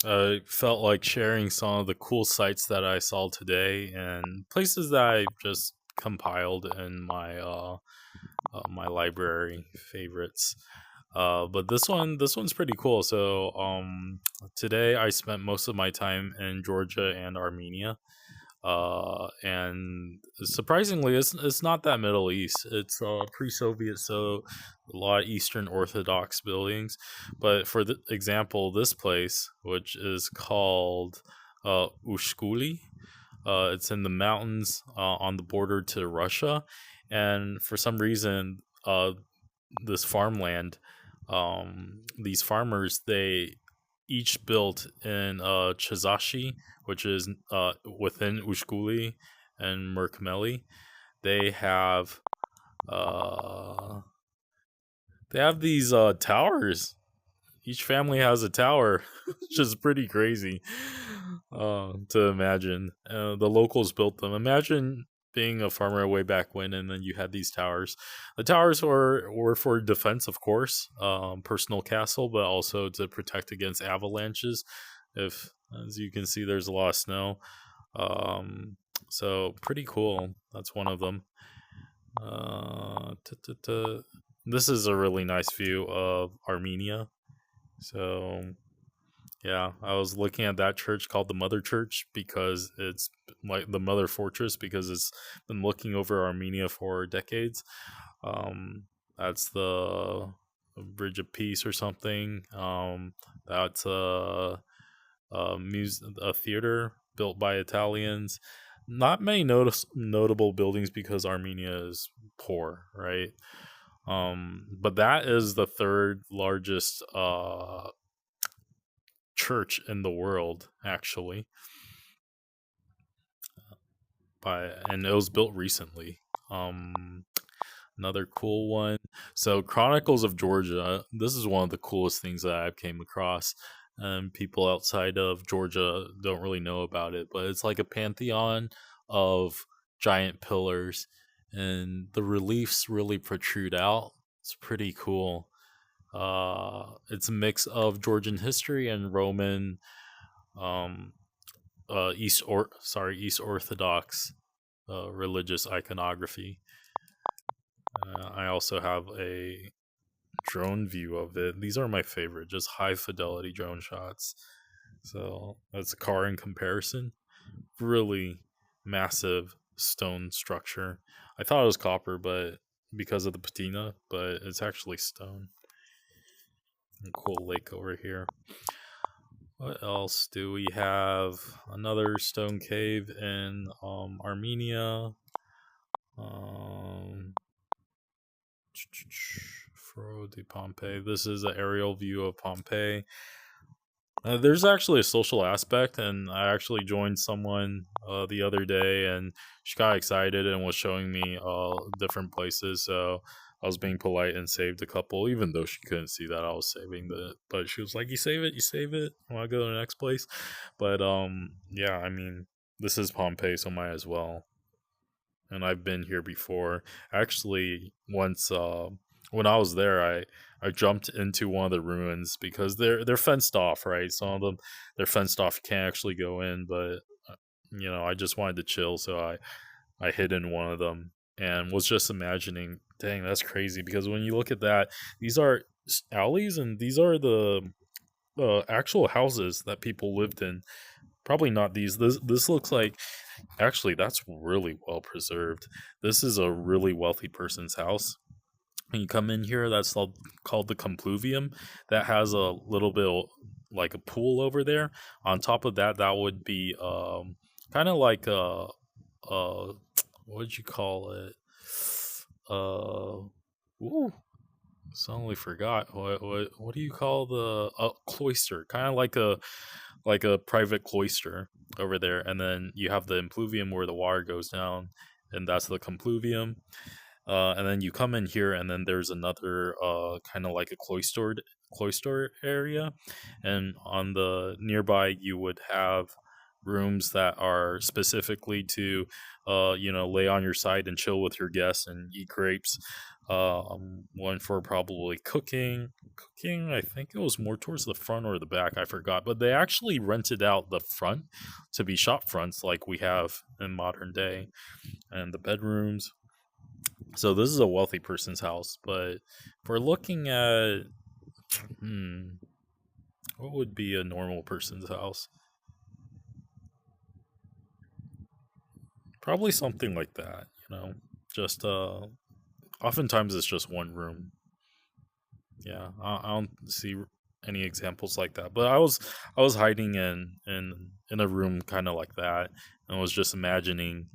I felt like sharing some of the cool sites that I saw today and places that I just compiled in my library favorites. But this one's pretty cool. So today I spent most of my time in Georgia and Armenia. And surprisingly, it's not that Middle East. It's pre-Soviet, so a lot of Eastern Orthodox buildings. But for the example, this place, which is called Ushkuli, it's in the mountains on the border to Russia, and for some reason, this farmland, these farmers they each built in Chazashi, which is within Ushkuli and Merkmeli. They have uh, they have these towers. Each family has a tower, which is pretty crazy to imagine. The locals built them. Imagine being a farmer way back when, and then you had these towers. The towers were for defense, of course, personal castle, but also to protect against avalanches. If, as you can see, there's a lot of snow. Um, so pretty cool. That's one of them. Uh, t- t- t- this is a really nice view of Armenia. So yeah, I was looking at that church called the Mother Church because it's like the Mother Fortress because it's been looking over Armenia for decades. Um, that's the Bridge of Peace or something. That's a theater built by Italians. Not many notable buildings because Armenia is poor, right? But that is the third largest church in the world, actually, and it was built recently. Um, Another cool one. So, Chronicles of Georgia. This is one of the coolest things that I've came across. People outside of Georgia don't really know about it, but it's like a pantheon of giant pillars, and the reliefs really protrude out. It's pretty cool. It's a mix of Georgian history and Roman, um, East Orthodox religious iconography. I also have a drone view of it. These are my favorite, just high fidelity drone shots. So that's a car in comparison. Really massive stone structure. I thought it was copper, but because of the patina, but it's actually stone. A cool lake over here. What else do we have? Another stone cave in Armenia. Um, Foro de Pompeii. This is an aerial view of Pompeii. There's actually a social aspect, and I actually joined someone the other day, and she got excited and was showing me different places. So I was being polite and saved a couple, even though she couldn't see that I was saving the. But she was like, "You save it, you save it. I want to go to the next place." But yeah, I mean, this is Pompeii, so might as well. And I've been here before. Actually, once when I was there, I jumped into one of the ruins because they're fenced off, right? Some of them they're fenced off. You can't actually go in, but I just wanted to chill, so I hid in one of them and was just imagining, dang, that's crazy. Because when you look at that, these are alleys, and these are the actual houses that people lived in. Probably not these. This looks like, actually, that's really well preserved. This is a really wealthy person's house. When you come in here, that's called the compluvium. That has a little bit like a pool over there. On top of that, that would be kind of like a what would you call it? Ooh, suddenly forgot what do you call the cloister? Kind of like a private cloister over there, and then you have the impluvium where the water goes down, and that's the compluvium. And then you come in here, and then there's another kind of like a cloister area, and on the nearby you would have rooms that are specifically to, lay on your side and chill with your guests and eat grapes. One for probably cooking. Cooking, I think it was more towards the front or the back. I forgot, but they actually rented out the front to be shop fronts like we have in modern day, and the bedrooms. So this is a wealthy person's house, but if we're looking at, what would be a normal person's house? Probably something like that, just oftentimes it's just one room. Yeah, I don't see any examples like that. But I was hiding in a room kind of like that, and was just imagining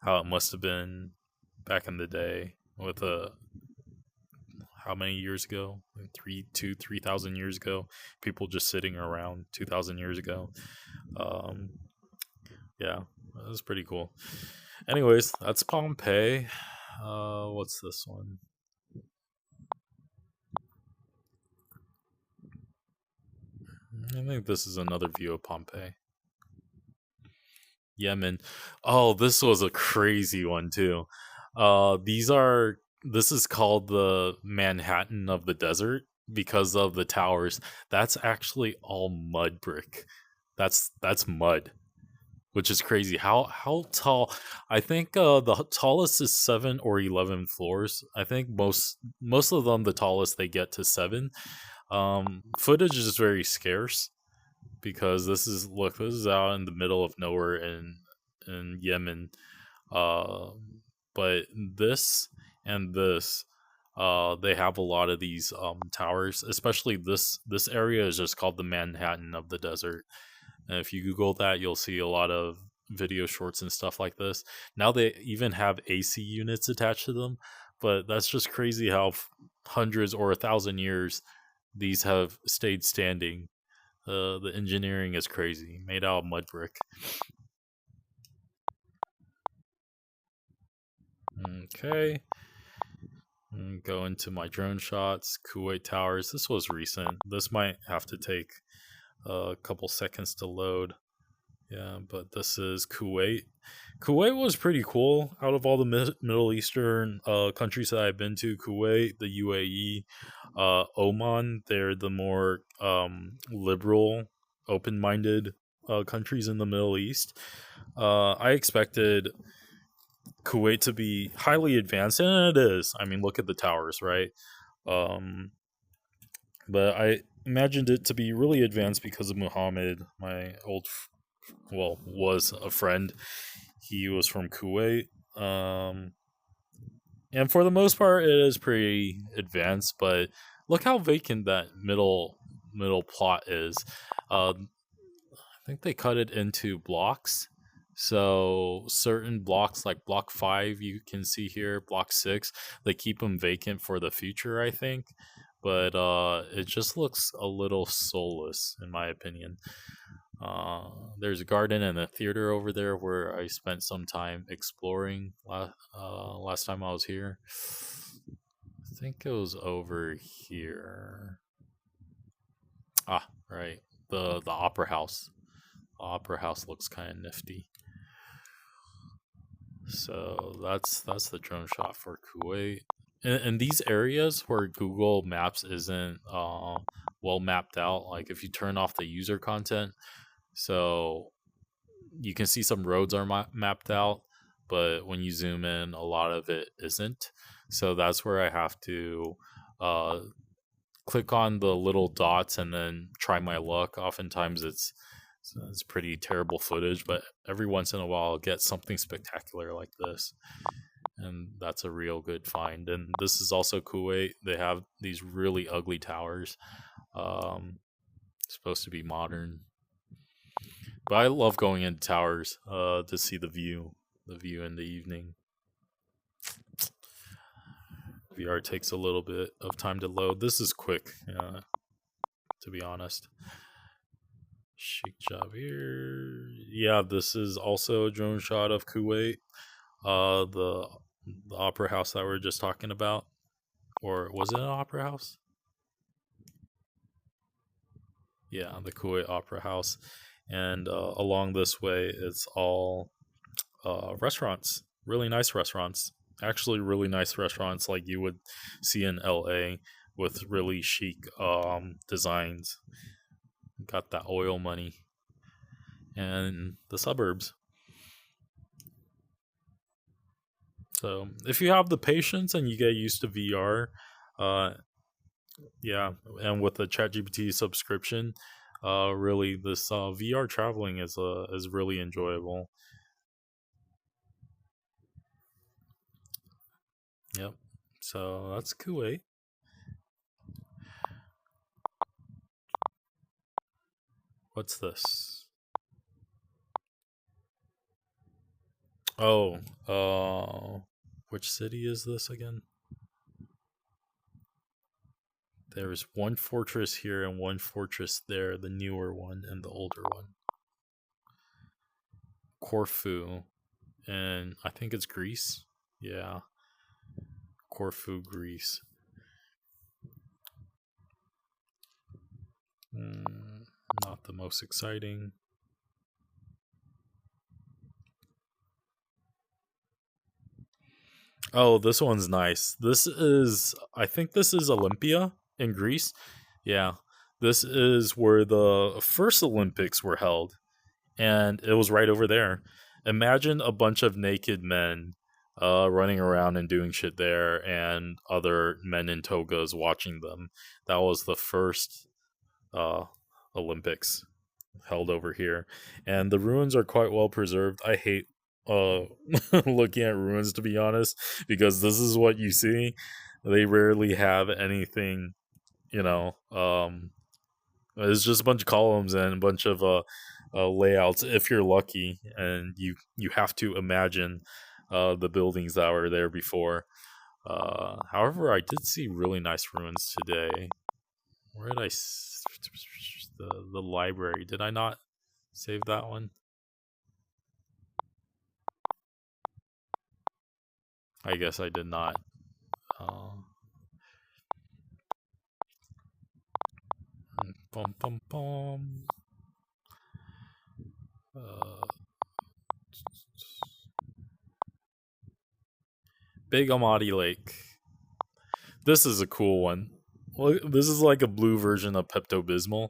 how it must have been back in the day with how many years ago? Like 3,000 years ago. People just sitting around 2,000 years ago. Um, yeah, that was pretty cool. Anyways, that's Pompeii. What's this one? I think this is another view of Pompeii. Yemen. Oh, this was a crazy one too. This is called the Manhattan of the desert because of the towers. That's actually all mud brick. That's mud, which is crazy. How tall? I think the tallest is 7 or 11 floors. I think most of them, the tallest they get to 7. Footage is very scarce because this is out in the middle of nowhere in Yemen. Uh, but this and this, they have a lot of these towers. Especially this area is just called the Manhattan of the desert. And if you Google that, you'll see a lot of video shorts and stuff like this. Now they even have AC units attached to them, but that's just crazy how hundreds or 1,000 years these have stayed standing. The engineering is crazy, made out of mud brick. Okay. Go into my drone shots. Kuwait Towers. This was recent. This might have to take a couple seconds to load. Yeah, but this is Kuwait. Kuwait was pretty cool. Out of all the Middle Eastern countries that I've been to, Kuwait, the UAE, Oman, they're the more liberal, open-minded countries in the Middle East. I expected Kuwait to be highly advanced, and it is. I mean, look at the towers, right? Um, but I imagined it to be really advanced because of Muhammad, my was a friend. He was from Kuwait. And for the most part, it is pretty advanced. But look how vacant that middle plot is. I think they cut it into blocks. So certain blocks, like block 5, you can see here, block 6, they keep them vacant for the future, I think. But it just looks a little soulless, in my opinion. There's a garden and a theater over there where I spent some time exploring last time I was here. I think it was over here. Ah, right. The opera house. The opera house looks kind of nifty. So that's the drone shot for Kuwait. In these areas where Google Maps isn't well mapped out, like if you turn off the user content, so you can see some roads are mapped out, but when you zoom in, a lot of it isn't. So that's where I have to click on the little dots and then try my luck. Oftentimes it's pretty terrible footage, but every once in a while I'll get something spectacular like this. And that's a real good find. And this is also Kuwait. They have these really ugly towers. Supposed to be modern. But I love going into towers to see the view in the evening. VR takes a little bit of time to load. This is quick, to be honest. Sheikh Javier. Yeah, this is also a drone shot of Kuwait. The opera house that we were just talking about. Or was it an opera house? Yeah, the Kuwait Opera House. and along this way it's all restaurants, really nice restaurants. Actually, really nice restaurants like you would see in LA with really chic designs. Got that oil money. And the suburbs. So if you have the patience and you get used to VR, uh, yeah, and with the ChatGPT subscription, really this VR traveling is really enjoyable. Yep. So that's Kuwait. What's this? Oh, which city is this again? There's one fortress here and one fortress there, the newer one and the older one. Corfu, and I think it's Greece. Yeah, Corfu, Greece. Not the most exciting. Oh, this one's nice. I think this is Olympia in Greece. Yeah, this is where the first Olympics were held, and it was right over there. Imagine a bunch of naked men running around and doing shit there, and other men in togas watching them. That was the first uh, Olympics held over here, and the ruins are quite well preserved. I hate uh looking at ruins, to be honest, because this is what you see. They rarely have anything, you know. It's just a bunch of columns and a bunch of layouts if you're lucky, and you have to imagine the buildings that were there before. However, I did see really nice ruins today. Where did the library? Did I not save that one? I guess I did not. Uh, Bum bum bum. Uh, Big Amati Lake. This is a cool one. Well, this is like a blue version of Pepto Bismol.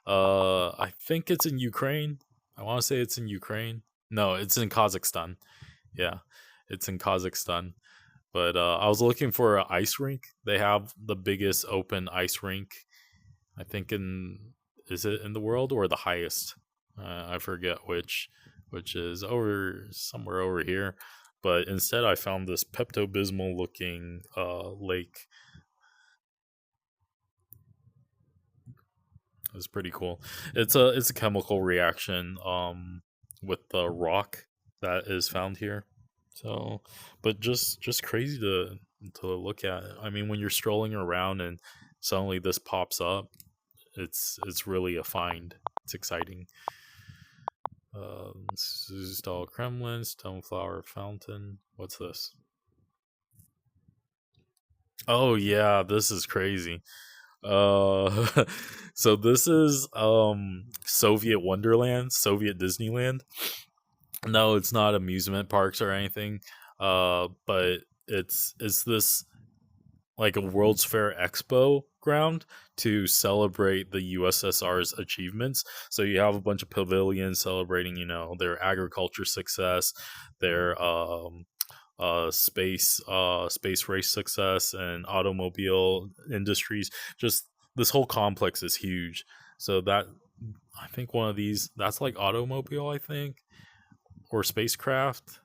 I think it's in Ukraine. I want to say it's in Ukraine. No, it's in Kazakhstan. Yeah, it's in Kazakhstan. But I was looking for an ice rink. They have the biggest open ice rink, I think, is it in the world or the highest? I forget which is over somewhere over here. But instead, I found this Pepto Bismol looking lake. It's pretty cool. It's a chemical reaction with the rock that is found here. So, but just crazy to look at. I mean, when you're strolling around and suddenly this pops up, it's really a find. It's exciting. Suztal Kremlin, Stoneflower Fountain. What's this? Oh yeah, this is crazy. Uh, so this is Soviet Wonderland, Soviet Disneyland. No, it's not amusement parks or anything. But it's this like a World's Fair Expo ground to celebrate the USSR's achievements. So you have a bunch of pavilions celebrating, their agriculture success, their space race success, and automobile industries. Just this whole complex is huge. So that I think one of these that's like automobile, I think, or spacecraft.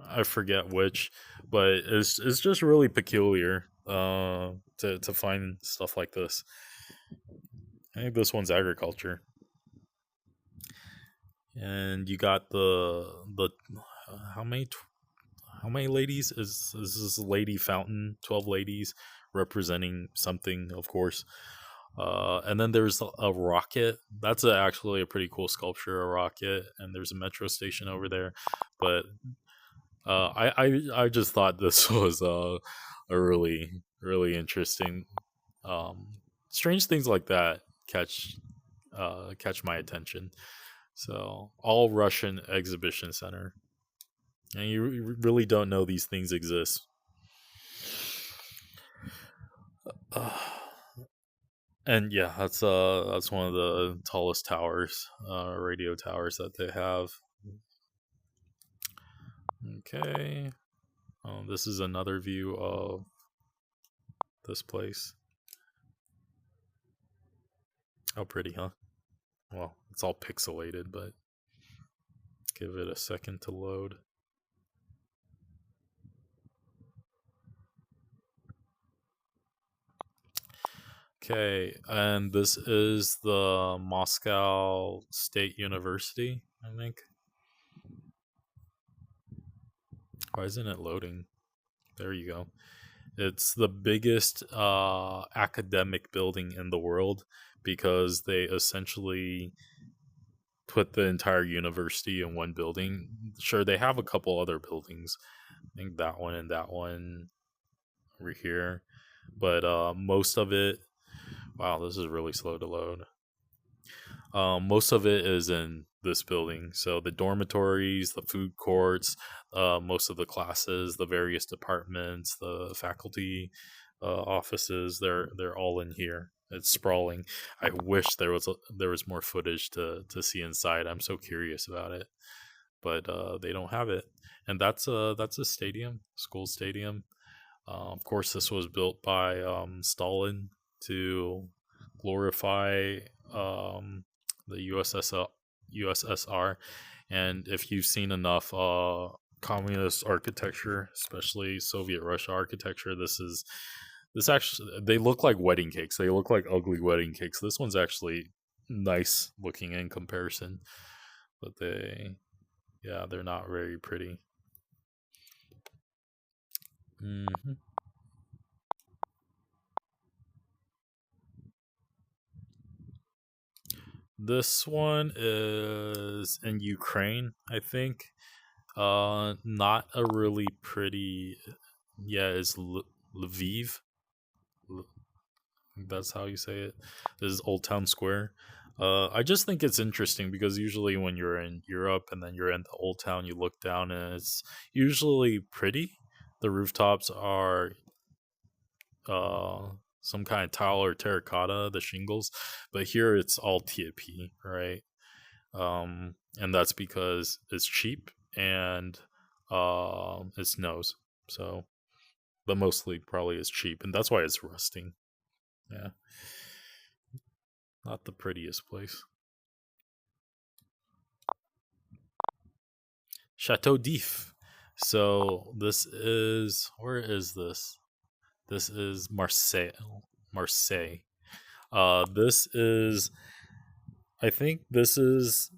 I forget which, but it's just really peculiar to find stuff like this. I think this one's agriculture, and you got the how many how many ladies is this lady fountain? 12 ladies representing something, of course. And then there's a rocket. That's actually a pretty cool sculpture, a rocket, and there's a metro station over there. But I just thought this was a really interesting. Strange things like that catch catch my attention. So, All Russian Exhibition Center, and you really don't know these things exist. And yeah, that's one of the tallest towers, radio towers that they have. Okay, this is another view of this place. How pretty, huh? Well, it's all pixelated, but give it a second to load. Okay, and this is the Moscow State University, I think. Why isn't it loading? There you go. It's the biggest academic building in the world because they essentially put the entire university in one building. Sure, they have a couple other buildings. I think that one and that one over here. But most of it, wow, this is really slow to load. Most of it is in this building. So the dormitories, the food courts, most of the classes, the various departments, the faculty offices, they're all in here. It's sprawling. I wish there was more footage to see inside. I'm so curious about it, but they don't have it. And that's a stadium, school stadium. Of course, this was built by Stalin to glorify the USSR. And if you've seen enough communist architecture, especially Soviet Russia architecture, this actually, they look like wedding cakes. They look like ugly wedding cakes. This one's actually nice looking in comparison, but they're not very pretty. Mm-hmm. This one is in Ukraine, I think. Not a really pretty. Yeah, it's Lviv. That's how you say it. This is Old Town Square. I just think it's interesting because usually when you're in Europe and then you're in the Old Town, you look down and it's usually pretty. The rooftops are some kind of tile or terracotta, the shingles, but here it's all TAP, right? And that's because it's cheap and it snows. So, but mostly probably it's cheap, and that's why it's rusting. Yeah, not the prettiest place. Chateau d'If. So this is, where is this? This is Marseille. Marseille. This is, I think this is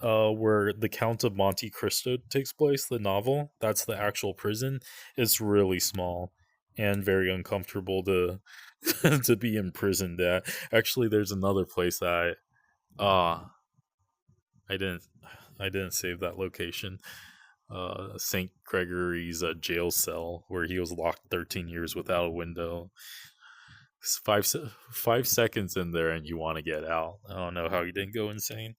where The Count of Monte Cristo takes place, the novel. That's the actual prison. It's really small and very uncomfortable to to be imprisoned at. Actually, there's another place that I didn't save that location. St. Gregory's jail cell where he was locked 13 years without a window. It's 5 seconds in there and you want to get out. I don't know how he didn't go insane.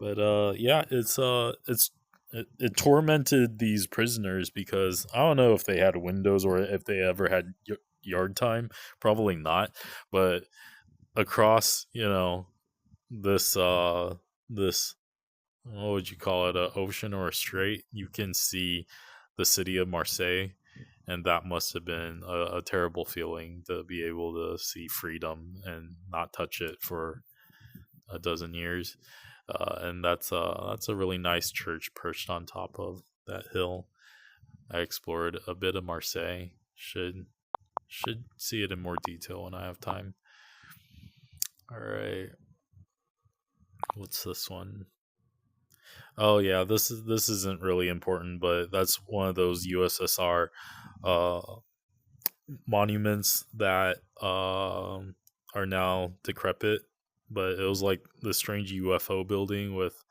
But yeah, it tormented these prisoners because I don't know if they had windows or if they ever had yard time. Probably not. But across, this this, what would you call it, a ocean or a strait, you can see the city of Marseille, and that must have been a terrible feeling to be able to see freedom and not touch it for a dozen years. And that's a really nice church perched on top of that hill. I explored a bit of Marseille. Should see it in more detail when I have time. All right, what's this one? Oh yeah, this isn't really important, but that's one of those USSR uh, monuments that are now decrepit. But it was like the strange UFO building with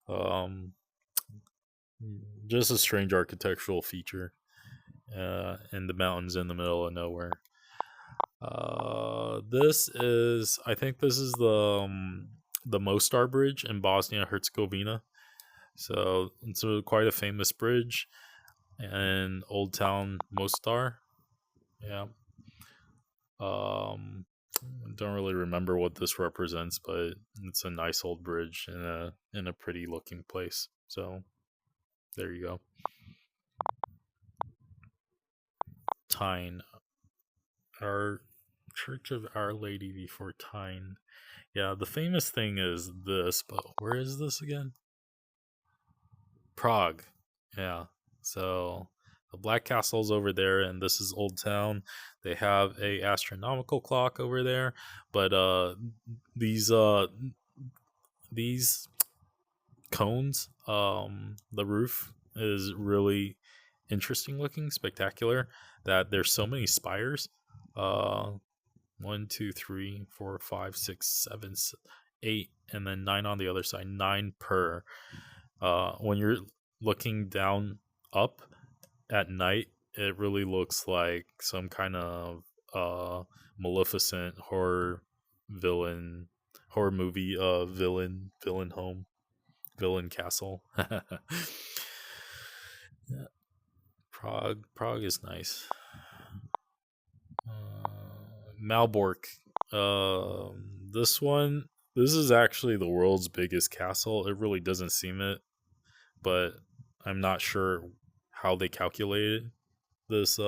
um, just a strange architectural feature in the mountains in the middle of nowhere. This is, I think this is the Mostar Bridge in Bosnia Herzegovina. So it's quite a famous bridge in Old Town Mostar. Yeah. Um, don't really remember what this represents, but it's a nice old bridge in a pretty looking place. So there you go. Tyne, our Church of Our Lady before Tyne. Yeah, the famous thing is this, but where is this again? Prague. Yeah. So the Black Castle's over there, and this is Old Town. They have a astronomical clock over there, but these uh these cones, the roof is really interesting looking, spectacular. That there's so many spires. Uh, 1, 2, 3, 4, 5, 6, 7, 8, and then 9 on the other side. 9 per. When you're looking down up at night, it really looks like some kind of Maleficent villain horror movie villain home, villain castle. Yeah. Prague is nice. Malbork. This one, this is actually the world's biggest castle. It really doesn't seem it, but I'm not sure how they calculated this.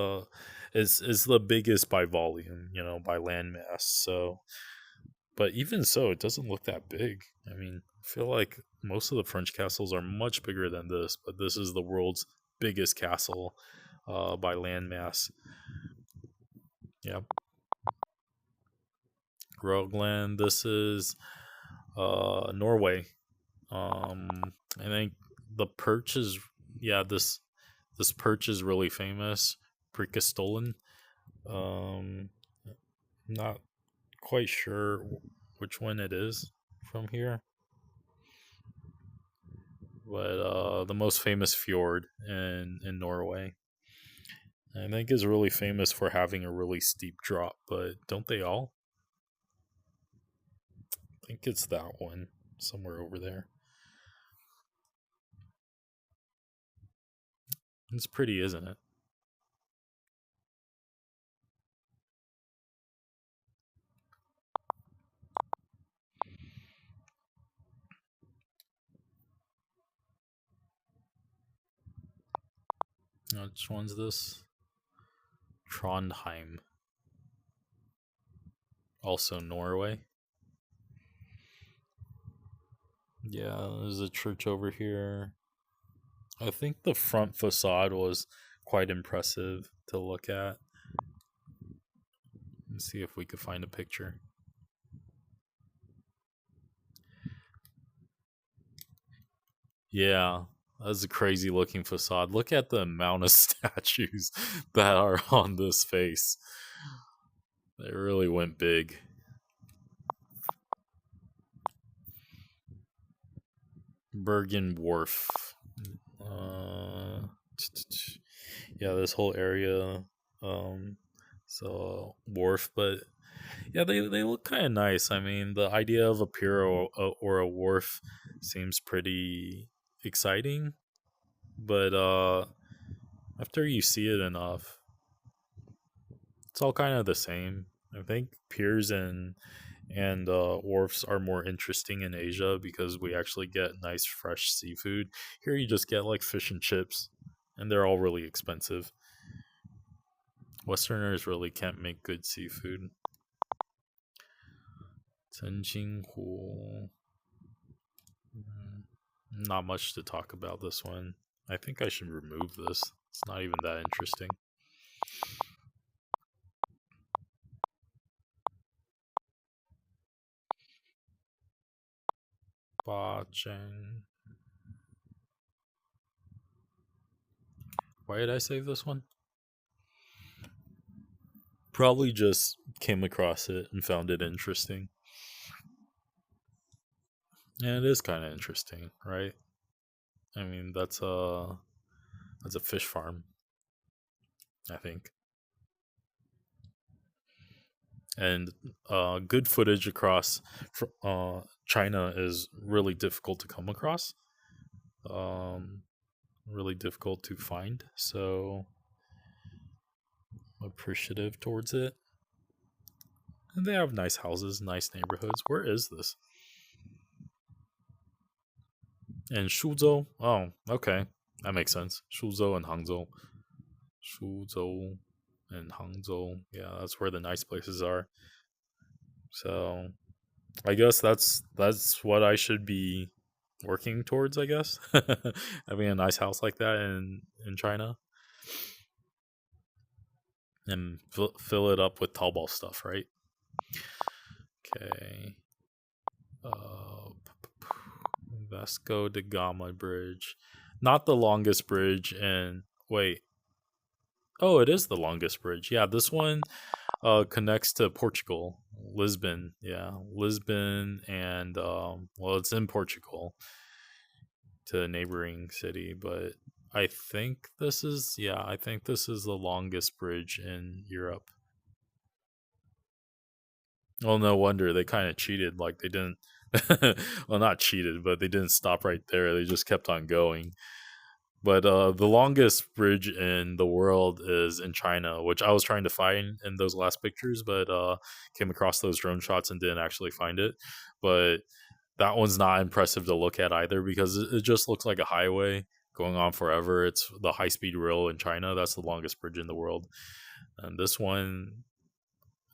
It's the biggest by volume, by landmass. So, but even so, it doesn't look that big. I mean, I feel like most of the French castles are much bigger than this, but this is the world's biggest castle by landmass. Yeah. Grogland. This is Norway. I think the perch is, yeah, this perch is really famous. Prikastolen. Not quite sure which one it is from here, but the most famous fjord in Norway. I think is really famous for having a really steep drop, but don't they all? I think it's that one somewhere over there. It's pretty, isn't it? Which one's this? Trondheim. Also Norway. Yeah, there's a church over here. I think the front facade was quite impressive to look at. Let's see if we could find a picture. Yeah, that's a crazy looking facade. Look at the amount of statues that are on this face. They really went big. Bergen Wharf. Uh, yeah, this whole area. So wharf, but yeah, they look kind of nice. I mean, the idea of a pier or a wharf seems pretty exciting, but after you see it enough, it's all kind of the same. I think piers and wharfs are more interesting in Asia because we actually get nice fresh seafood. Here you just get like fish and chips, and they're all really expensive. Westerners really can't make good seafood. Tenjinghu. Not much to talk about this one. I think I should remove this. It's not even that interesting. Bacheng. Why did I save this one? Probably just came across it and found it interesting. And it is kind of interesting, right? I mean, that's a fish farm, I think. and good footage across China is really difficult to come across. Um, really difficult to find. So appreciative towards it. And they have nice houses, nice neighborhoods. Where is this? In Suzhou. Oh, okay. That makes sense. Suzhou and Hangzhou. Suzhou and Hangzhou. Yeah, that's where the nice places are. So I guess that's what I should be working towards, I guess. Having a nice house like that in China. And fill it up with Taobao stuff, right? Okay. Vasco da Gama Bridge. Not the longest bridge in. Wait. Oh, it is the longest bridge. Yeah, this one connects to Portugal. Lisbon. Yeah. Lisbon and, well, it's in Portugal to a neighboring city, but I think this is, yeah, I think this is the longest bridge in Europe. Well, no wonder they kind of cheated. Like they didn't, well, not cheated, but they didn't stop right there. They just kept on going. But the longest bridge in the world is in China, which I was trying to find in those last pictures, but came across those drone shots and didn't actually find it. But that one's not impressive to look at either because it just looks like a highway going on forever. It's the high speed rail in China. That's the longest bridge in the world. And this one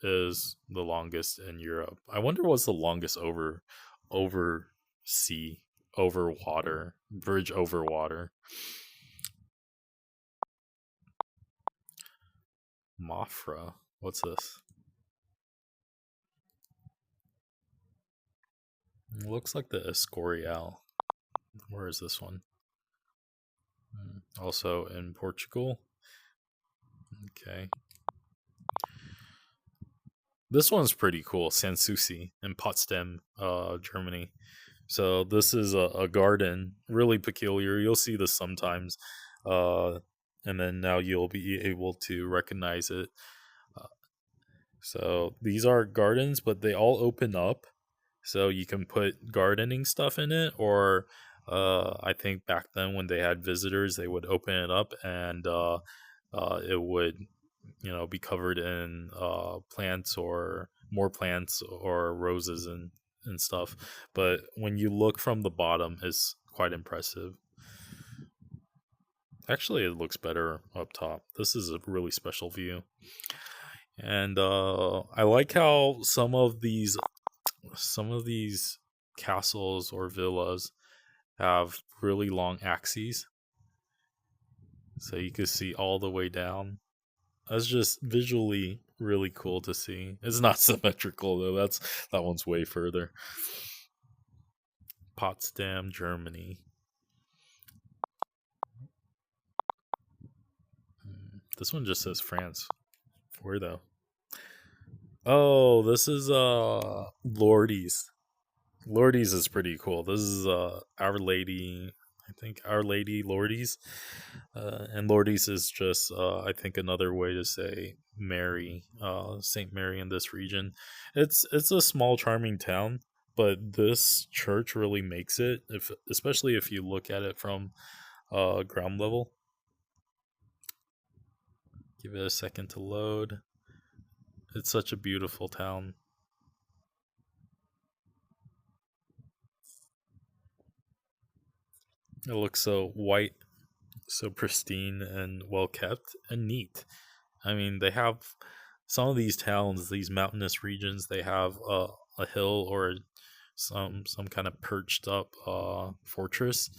is the longest in Europe. I wonder what's the longest over sea, over water, bridge over water. Mafra. What's this? It looks like the Escorial. Where is this one? Also in Portugal. Okay. This one's pretty cool. Sanssouci in Potsdam, Germany. So this is a garden, really peculiar. You'll see this sometimes, and then now you'll be able to recognize it. Uh, so these are gardens, but they all open up, so you can put gardening stuff in it. Or I think back then when they had visitors, they would open it up and it would be covered in plants or more plants or roses and stuff. But when you look from the bottom, it's quite impressive. Actually, it looks better up top. This is a really special view. And I like how some of these castles or villas have really long axes, so you can see all the way down. That's just visually really cool to see. It's not symmetrical though. That one's way further. Potsdam, Germany. This one just says France. Where though? Oh, this is Lourdes. Lourdes is pretty cool. This is Our Lady, I think Our Lady Lourdes. And Lourdes is just I think another way to say Mary, Saint Mary in this region. It's a small charming town, but this church really makes it, if especially if you look at it from ground level. Give it a second to load. It's such a beautiful town. It looks so white, so pristine and well kept and neat. I mean, they have some of these towns, these mountainous regions, they have a hill or some kind of perched up fortress,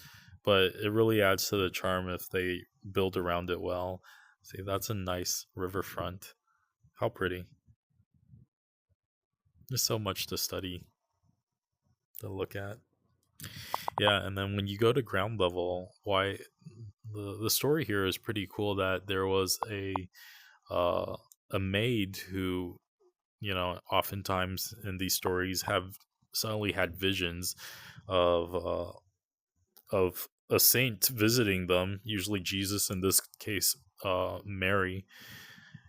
but it really adds to the charm if they build around it well. See, that's a nice riverfront. How pretty. There's so much to study, to look at. Yeah, and then when you go to ground level, why the story here is pretty cool that there was uh, a maid who, oftentimes in these stories have suddenly had visions of a saint visiting them, usually Jesus, in this case Mary,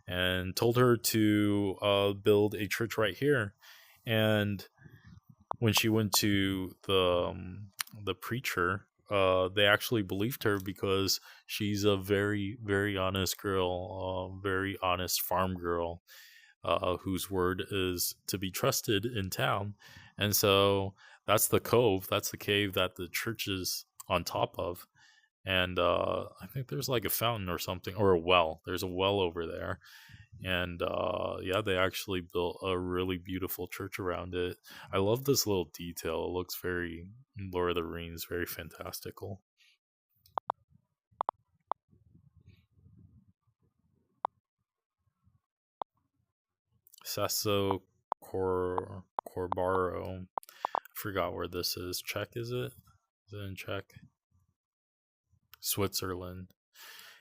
and told her to build a church right here. And when she went to the preacher, they actually believed her because she's a very very honest girl, very honest farm girl, whose word is to be trusted in town. And so that's the cove, that's the cave that the church is on top of. And I think there's like a fountain or something, or a well. There's a well over there. And yeah, they actually built a really beautiful church around it. I love this little detail. It looks very Lord of the Rings, very fantastical. Sasso Corbaro. Forgot where this is. Czech, is it? Is it in Czech? Switzerland.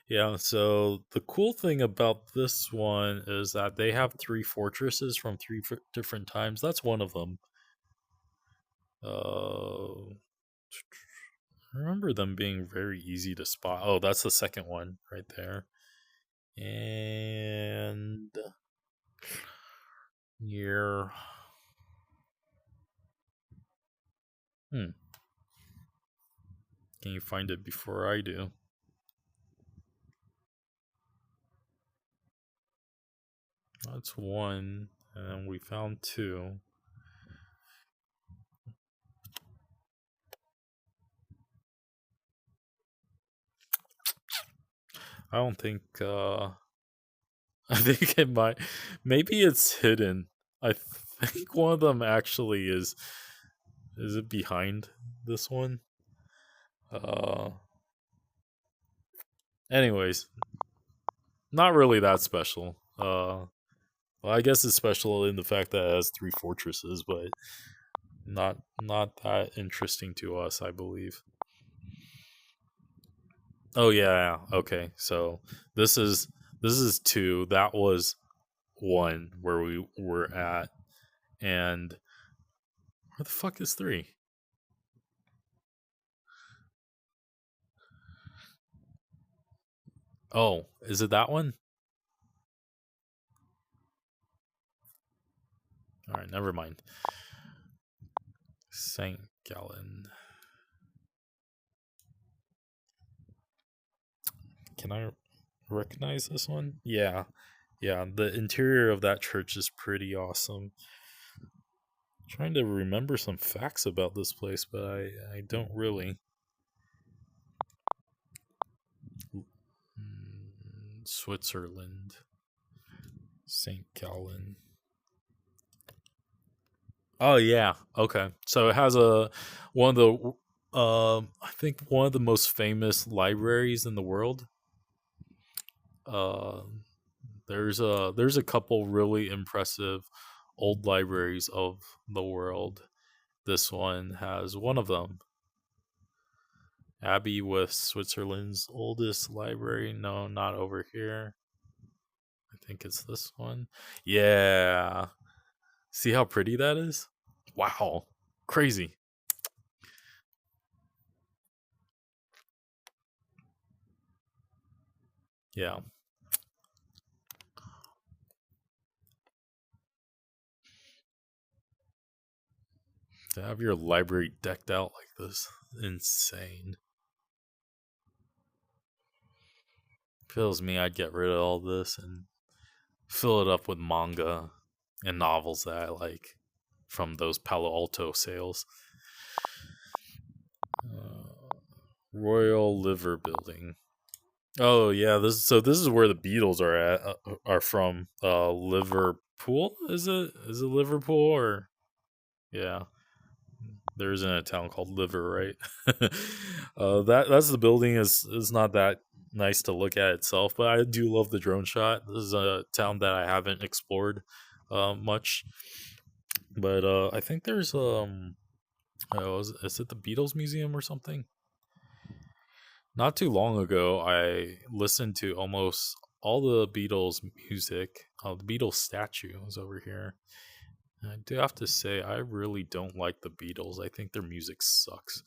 Yeah, so the cool thing about this one is that they have three fortresses from three different times. That's one of them. I remember them being very easy to spot. Oh, that's the second one right there. And here. Can you find it before I do? That's one, and we found two. I don't think. I think it might. Maybe it's hidden. I think one of them actually is. Is it behind this one? Uh. Anyways, not really that special. Well, I guess it's special in the fact that it has three fortresses, but not that interesting to us, I believe. Oh yeah, okay. So this is two. That was one where we were at, and where the fuck is three? Oh, is it that one? All right, never mind. Saint Gallen. Can I recognize this one? Yeah, yeah. The interior of that church is pretty awesome. Trying to remember some facts about this place, but I don't really. Switzerland, St. Gallen. Oh yeah, okay. So it has a one of the I think one of the most famous libraries in the world. Uh, there's a couple really impressive old libraries of the world. This one has one of them. Abbey with Switzerland's oldest library. No, not over here. I think it's this one. Yeah. See how pretty that is? Wow. Crazy. Yeah. To have your library decked out like this, insane. Feels me, I'd get rid of all this and fill it up with manga and novels that I like from those Palo Alto sales. Royal Liver Building. Oh yeah, this is where the Beatles are from. Liverpool, is it? Is it Liverpool or yeah? There isn't a town called Liver, right? That's the building is not that nice to look at itself, but I do love the drone shot. This is a town that I haven't explored much, but I think there's is it the Beatles Museum or something? Not too long ago, I listened to almost all the Beatles music. The Beatles statue is over here. And I do have to say, I really don't like the Beatles. I think their music sucks.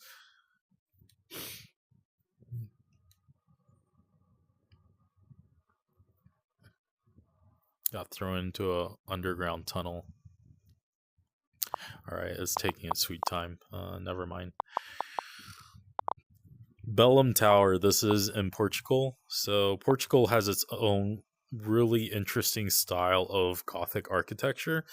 got thrown into a underground tunnel. All right, it's taking its sweet time. Never mind. Belém Tower. This is in Portugal. So Portugal has its own really interesting style of Gothic architecture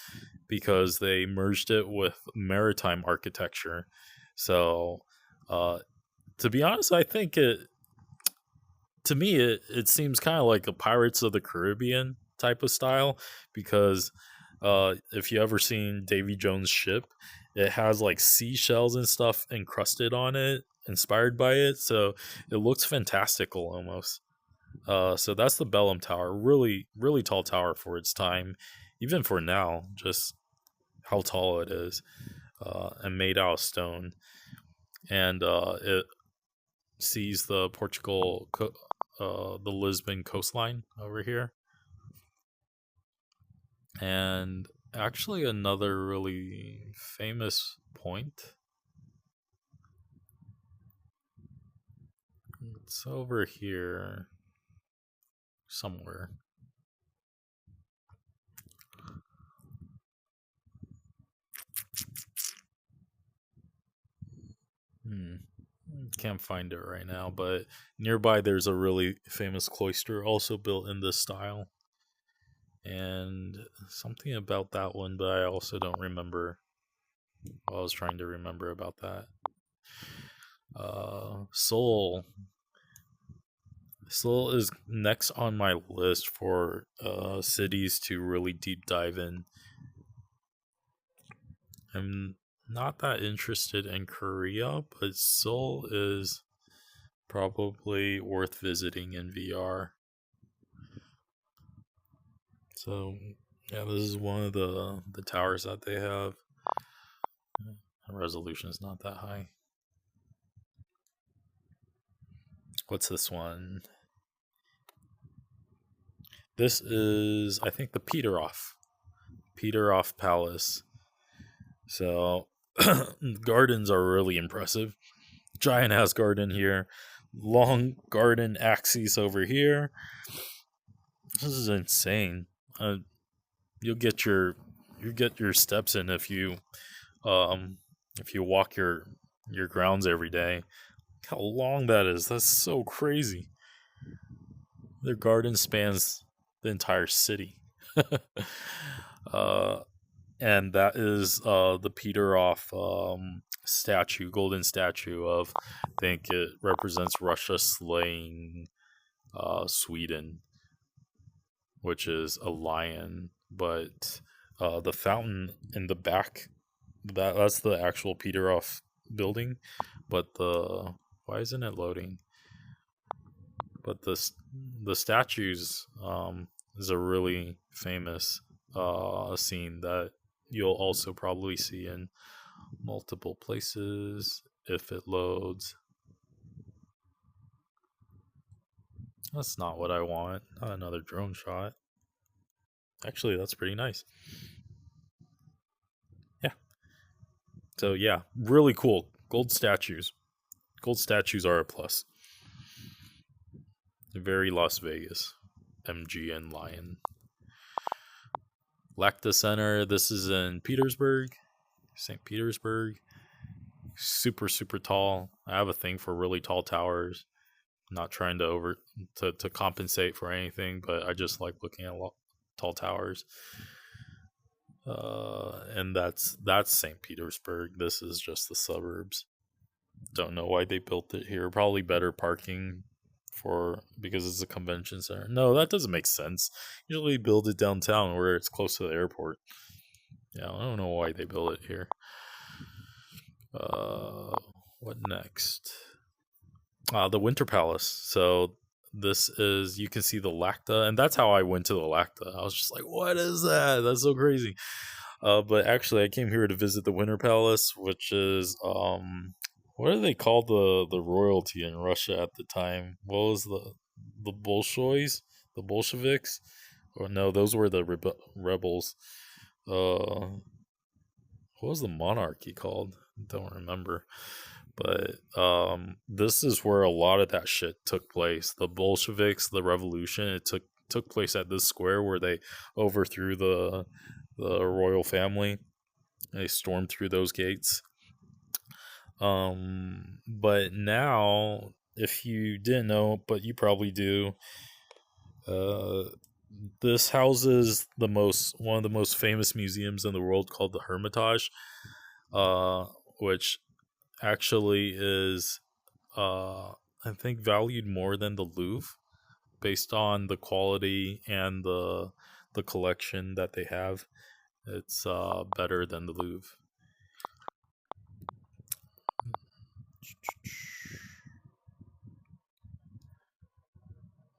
because they merged it with maritime architecture. So, to be honest, I think to me it seems kind of like a Pirates of the Caribbean type of style because if you ever seen Davy Jones' ship, it has like seashells and stuff encrusted on it, inspired by it. So it looks fantastical almost. So that's the Belém Tower. Really, really tall tower for its time, even for now. Just how tall it is, and made out of stone. And it sees the the Lisbon coastline over here. And actually, another really famous point. It's over here somewhere. Can't find it right now, but nearby there's a really famous cloister also built in this style. And something about that one, but I also don't remember. I was trying to remember about that. Seoul. Seoul is next on my list for cities to really deep dive in. I'm not that interested in Korea, but Seoul is probably worth visiting in VR. So, yeah, this is one of the towers that they have. The resolution is not that high. What's this one? This is, I think, the Peterhof Palace. So, gardens are really impressive. Giant ass garden here. Long garden axes over here. This is insane. You'll get your steps in if you walk your grounds every day. How long that is? That's so crazy. Their garden spans the entire city. And that is the Peterhof statue, golden statue of, I think it represents Russia slaying Sweden, which is a lion. But the fountain in the back, that's the actual Peterhof building. But why isn't it loading? But the statues is a really famous scene that you'll also probably see in multiple places if it loads. That's not what I want. Not another drone shot. Actually, that's pretty nice. Yeah. So yeah, really cool. Gold statues. Gold statues are a plus. Very Las Vegas. MGN Lion. Lacta Center. This is in Petersburg, St. Petersburg. Super, super tall. I have a thing for really tall towers. Not trying to compensate for anything, but I just like looking at tall towers. And that's St. Petersburg. This is just the suburbs. Don't know why they built it here. Probably better parking because it's a convention center. No, that doesn't make sense. Usually build it downtown where it's close to the airport. Yeah, I don't know why they built it here. What next? The Winter Palace. So this is, you can see the Lacta, and that's how I went to the Lacta. I was just like, what is that? That's so crazy. But actually I came here to visit the Winter Palace, which is what do they call the royalty in Russia at the time? What was the Bolsheviks? Or no, those were the rebels. What was the monarchy called? Don't remember. But this is where a lot of that shit took place. The Bolsheviks, the revolution, it took took place at this square where they overthrew the royal family. They stormed through those gates. But now, if you didn't know, but you probably do, uh, this houses the most one of the most famous museums in the world called the Hermitage, uh, which actually is, I think, valued more than the Louvre based on the quality and the collection that they have. It's better than the Louvre.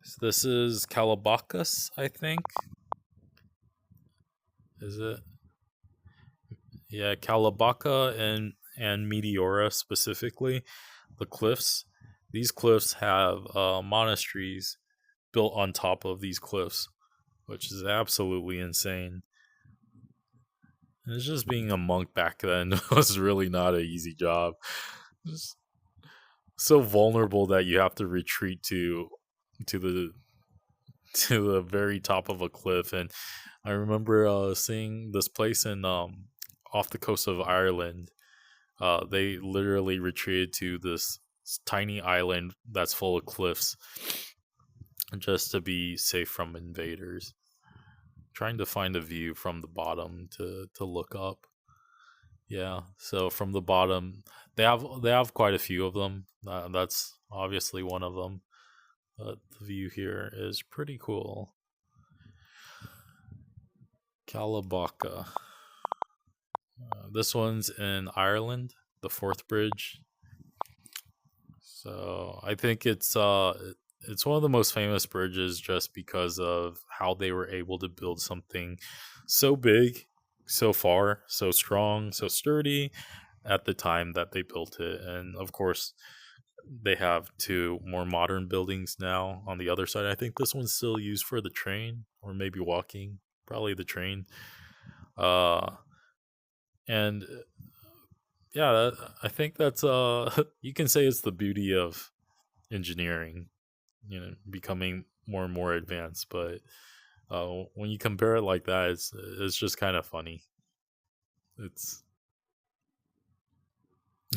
So this is Calabacas, I think. Is it? Yeah, Calabaca and Meteora specifically, the cliffs. These cliffs have monasteries built on top of these cliffs, which is absolutely insane. It's just being a monk back then was really not an easy job. Just so vulnerable that you have to retreat to the to the very top of a cliff. And I remember seeing this place in off the coast of Ireland. They literally retreated to this tiny island that's full of cliffs just to be safe from invaders. Trying to find a view from the bottom to look up. Yeah, so from the bottom, they have quite a few of them. That's obviously one of them. But the view here is pretty cool. Calabaca. This one's in Ireland, the Forth Bridge. So I think it's one of the most famous bridges just because of how they were able to build something so big, so far, so strong, so sturdy at the time that they built it. And of course, they have two more modern buildings now on the other side. I think this one's still used for the train or maybe walking, probably the train. Uh, and yeah, I think that's you can say it's the beauty of engineering, becoming more and more advanced. But when you compare it like that, it's just kind of funny. It's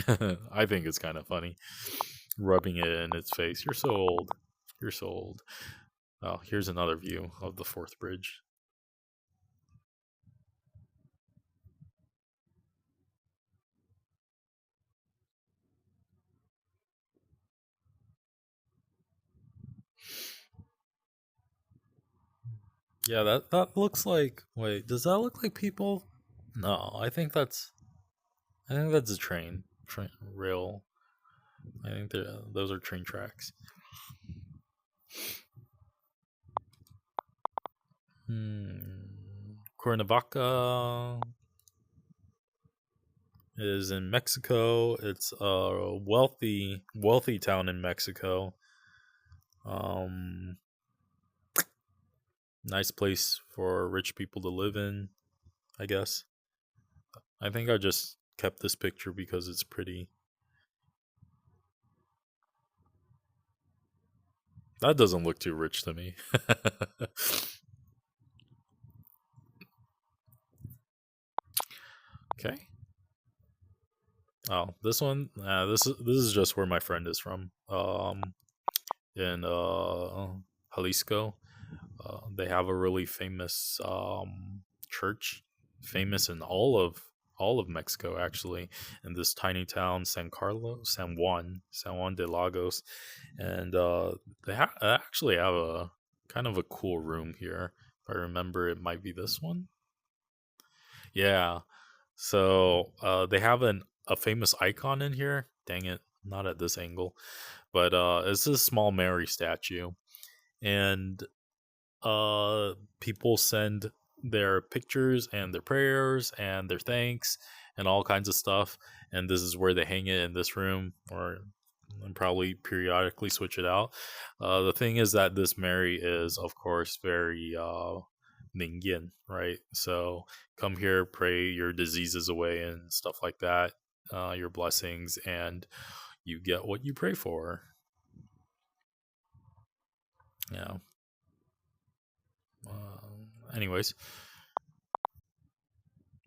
I think it's kind of funny, rubbing it in its face. You're so old. You're so old. Oh, here's another view of the Forth Bridge. Yeah, that looks like. Wait, does that look like people? No, I think that's a train rail. I think those are train tracks. Cuernavaca is in Mexico. It's a wealthy town in Mexico. Um, Nice place for rich people to live in, I guess. I think I just kept this picture because it's pretty. That doesn't look too rich to me. Okay. Oh, this one. This is just where my friend is from. In Jalisco, they have a really famous church, famous in all of Mexico actually, in this tiny town San Juan de Lagos, and actually have a kind of a cool room here. If I remember, it might be this one. Yeah. So they have a famous icon in here. Dang it, not at this angle, but it's this small Mary statue, and people send their pictures and their prayers and their thanks and all kinds of stuff, and this is where they hang it in this room, or and probably periodically switch it out. The thing is that this Mary is, of course, very Ningyan, right? So come here, pray your diseases away and stuff like that, your blessings, and you get what you pray for. Yeah. Anyways,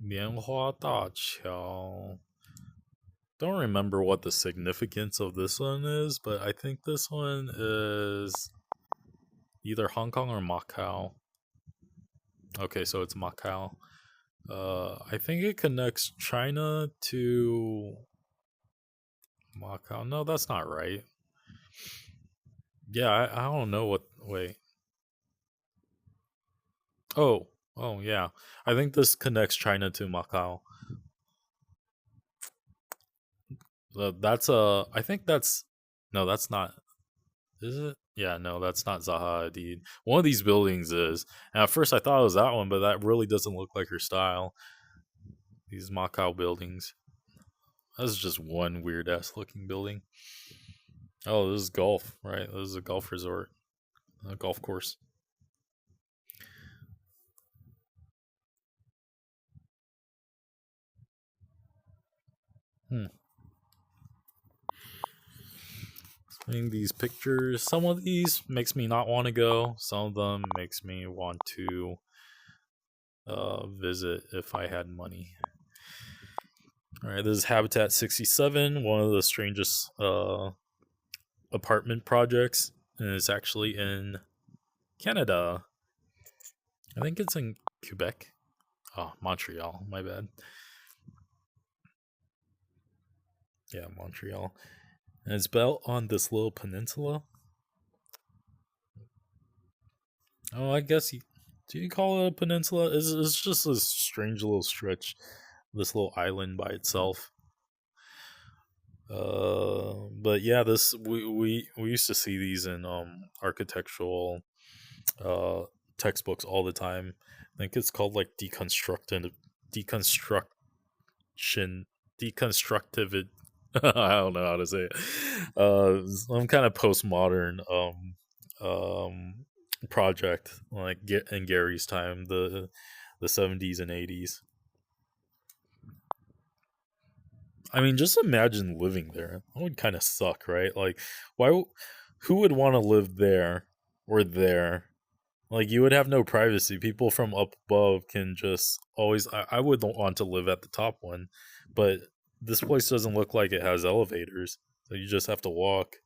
棉花大桥. Don't remember what the significance of this one is, but I think this one is either Hong Kong or Macau. Okay, so it's Macau. I think it connects China to Macau. No, that's not right. Yeah, I don't know what. Wait. Oh, yeah. I think this connects China to Macau. That's I think that's. No, that's not. Is it? Yeah, no, that's not Zaha Hadid. One of these buildings is. And at first I thought it was that one, but that really doesn't look like her style. These Macau buildings. That's just one weird ass looking building. Oh, this is golf, right? This is a golf resort, a golf course. Seeing these pictures, some of these makes me not want to go. Some of them makes me want to visit if I had money. All right, this is Habitat 67, one of the strangest apartment projects, and it's actually in Canada. I think it's in Quebec. Oh, Montreal. My bad. Yeah, Montreal. And it's built on this little peninsula. Oh, I guess do you call it a peninsula? It's just a strange little stretch, this little island by itself. But yeah, this we used to see these in architectural textbooks all the time. I think it's called like deconstructive. I don't know how to say it. Some kind of postmodern project like in Gary's time, the 70s and 80s. I mean, just imagine living there. That would kind of suck, right? Like, why? Who would want to live there or there? Like, you would have no privacy. People from up above can just always. I would want to live at the top one, but this place doesn't look like it has elevators, so you just have to walk.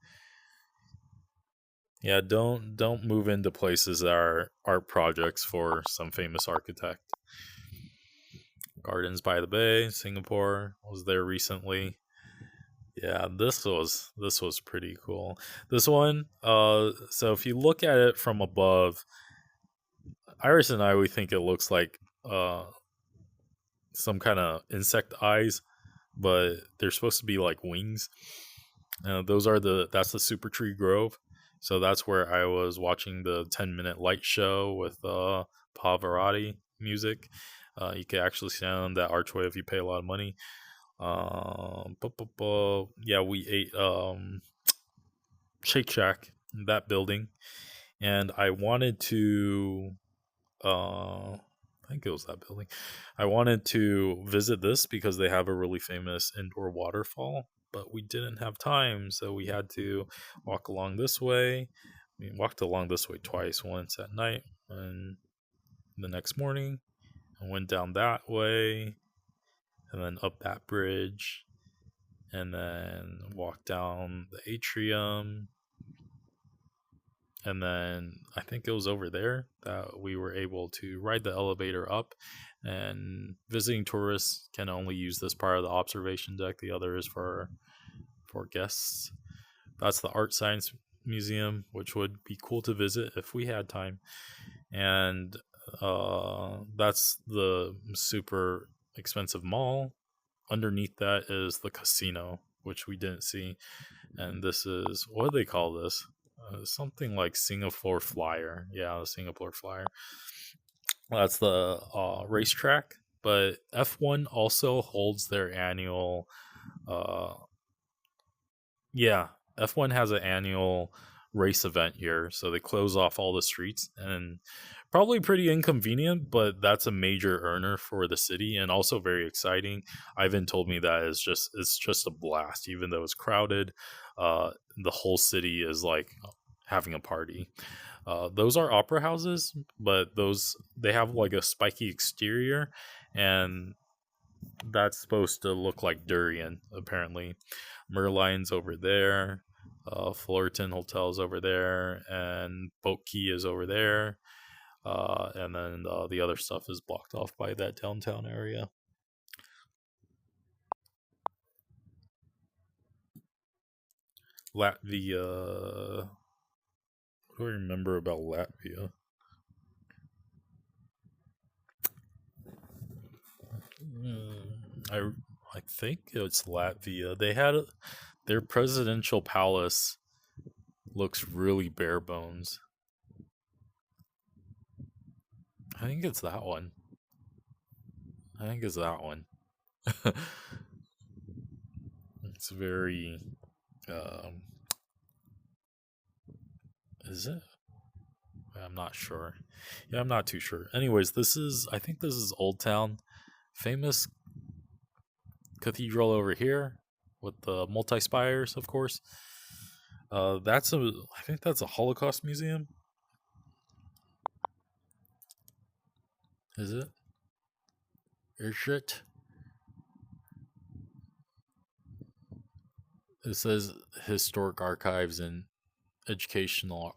Yeah, don't move into places that are art projects for some famous architect. Gardens by the Bay, Singapore. Was there recently. Yeah, this was pretty cool. This one, so if you look at it from above, Iris and I, we think it looks like some kind of insect eyes, but they're supposed to be like wings. That's the Super Tree Grove. So that's where I was watching the 10-minute light show with Pavarotti music. You can actually stand that archway if you pay a lot of money. Yeah, we ate Shake Shack in that building, and I wanted to. I think it was that building. I wanted to visit this because they have a really famous indoor waterfall, but we didn't have time, so we had to walk along this way. We walked along this way twice, once at night and the next morning, and went down that way, and then up that bridge, and then walked down the atrium. And then I think it was over there that we were able to ride the elevator up. And visiting tourists can only use this part of the observation deck. The other is for guests. That's the Art Science Museum, which would be cool to visit if we had time. And that's the super expensive mall. Underneath that is the casino, which we didn't see. And this is, what do they call this? Something like Singapore Flyer. Yeah, the Singapore Flyer. That's the racetrack. But F1 also holds their annual. Yeah, F1 has an annual race event here, so they close off all the streets, and probably pretty inconvenient, but that's a major earner for the city and also very exciting. Ivan told me that it's just a blast, even though it's crowded. The whole city is like having a party. Those are opera houses, but those they have like a spiky exterior, and that's supposed to look like durian. Apparently, Merline's over there, Fullerton Hotel's over there, and Boat Key is over there, and then the other stuff is blocked off by that downtown area. Latvia. What do I remember about Latvia? I I think it's Latvia. They had their presidential palace looks really bare bones. I think it's that one. I think it's that one. It's very. Um, is it? I'm not sure. Yeah, I'm not too sure. Anyways, this is. I think this is Old Town. Famous cathedral over here with the multi spires, of course. That's a. I think that's a Holocaust museum. Is it? Is it? It says historic archives and educational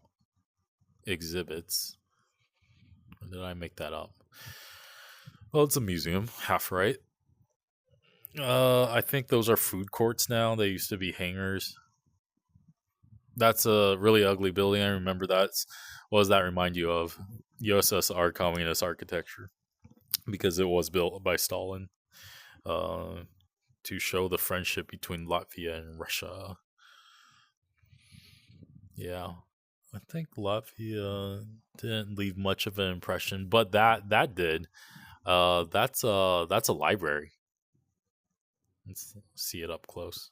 exhibits. Or did I make that up? Well, it's a museum, half right. I think those are food courts now. They used to be hangars. That's a really ugly building. I remember that. What does that remind you of? USSR communist architecture, because it was built by Stalin uh, to show the friendship between Latvia and Russia. Yeah, I think Latvia didn't leave much of an impression, but that did. That's a library. Let's see it up close.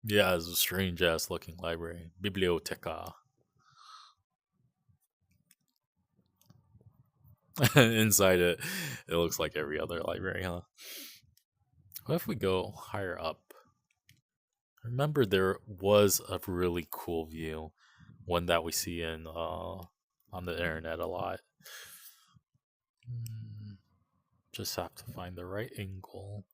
Yeah, it's a strange ass looking library. Biblioteca. Inside it, it looks like every other library, huh? What if we go higher up? Remember, there was a really cool view, one that we see in on the internet a lot. Just have to find the right angle.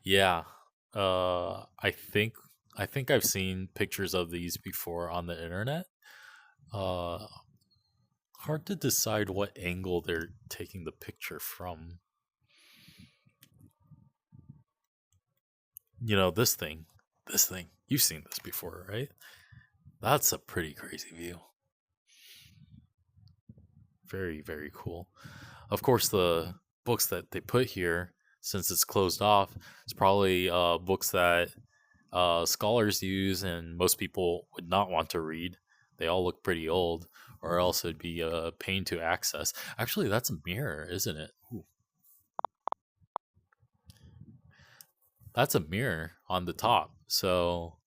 Yeah, I think I've seen pictures of these before on the internet. Uh, Hard to decide what angle they're taking the picture from. This thing. This thing. You've seen this before, right? That's a pretty crazy view. Very, very cool. Of course, the books that they put here, since it's closed off, it's probably books that scholars use and most people would not want to read. They all look pretty old, or else it'd be a pain to access. Actually, that's a mirror, isn't it? Ooh. That's a mirror on the top. So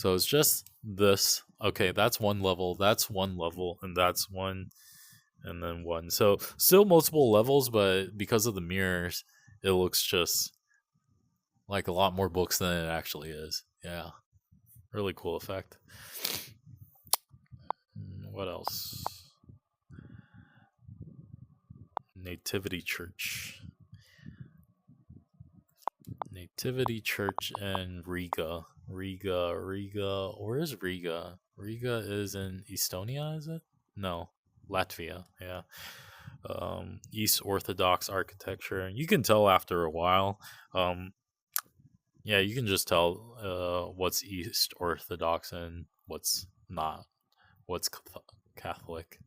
it's just this. Okay, that's one level, and that's one, and then one. So still multiple levels, but because of the mirrors, it looks just like a lot more books than it actually is. Yeah. Really cool effect. What else? Nativity Church. Nativity Church in Riga. Riga. Where is Riga? Riga is in Estonia, is it? No, Latvia. Yeah. East Orthodox architecture. You can tell after a while. Yeah, you can just tell what's East Orthodox and what's not. What's Catholic.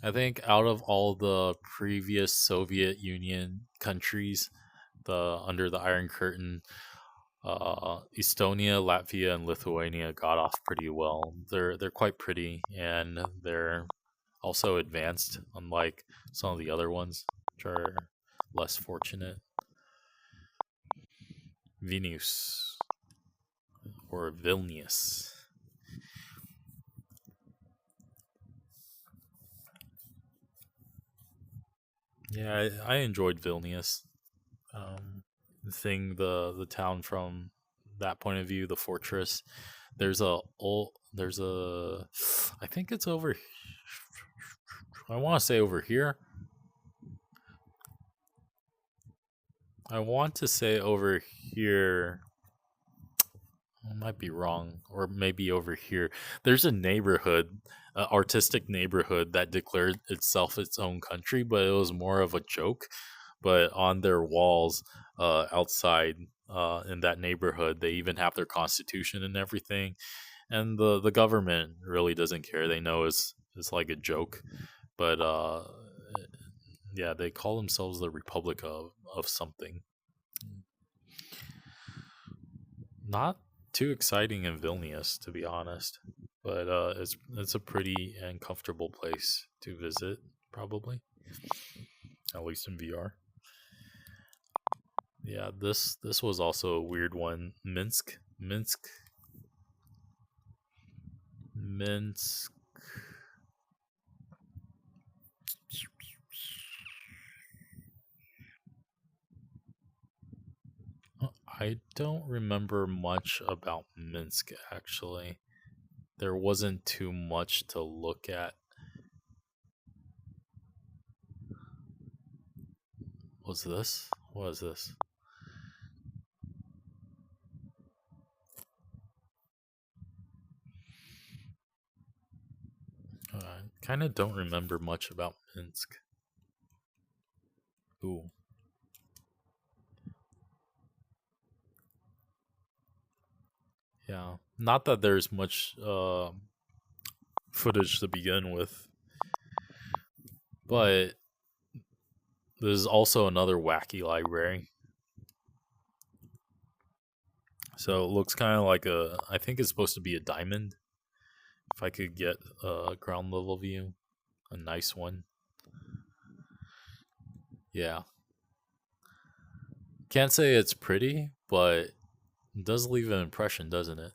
I think out of all the previous Soviet Union countries, the under the Iron Curtain, Estonia, Latvia, and Lithuania got off pretty well. They're quite pretty, and they're also advanced, unlike some of the other ones, which are less fortunate. Vilnius or Vilnius. Yeah, I enjoyed Vilnius. Seeing the town from that point of view, the fortress. There's a I think it's over. I want to say over here. I want to say over here. I might be wrong, or maybe over here. There's a neighborhood, artistic neighborhood that declared itself its own country, but it was more of a joke. But on their walls, outside, in that neighborhood, they even have their constitution and everything. And the government really doesn't care. They know it's like a joke, but yeah, they call themselves the Republic of something. Not too exciting in Vilnius, to be honest, but it's a pretty and comfortable place to visit, probably, at least in VR. Yeah, this was also a weird one. Minsk. I don't remember much about Minsk actually. There wasn't too much to look at. Was this? What is this? I kind of don't remember much about Minsk. Ooh. Yeah. Not that there's much footage to begin with, but there's also another wacky library. So it looks kind of like I think it's supposed to be a diamond. If I could get a ground level view, a nice one. Yeah. Can't say it's pretty, but it does leave an impression, doesn't it?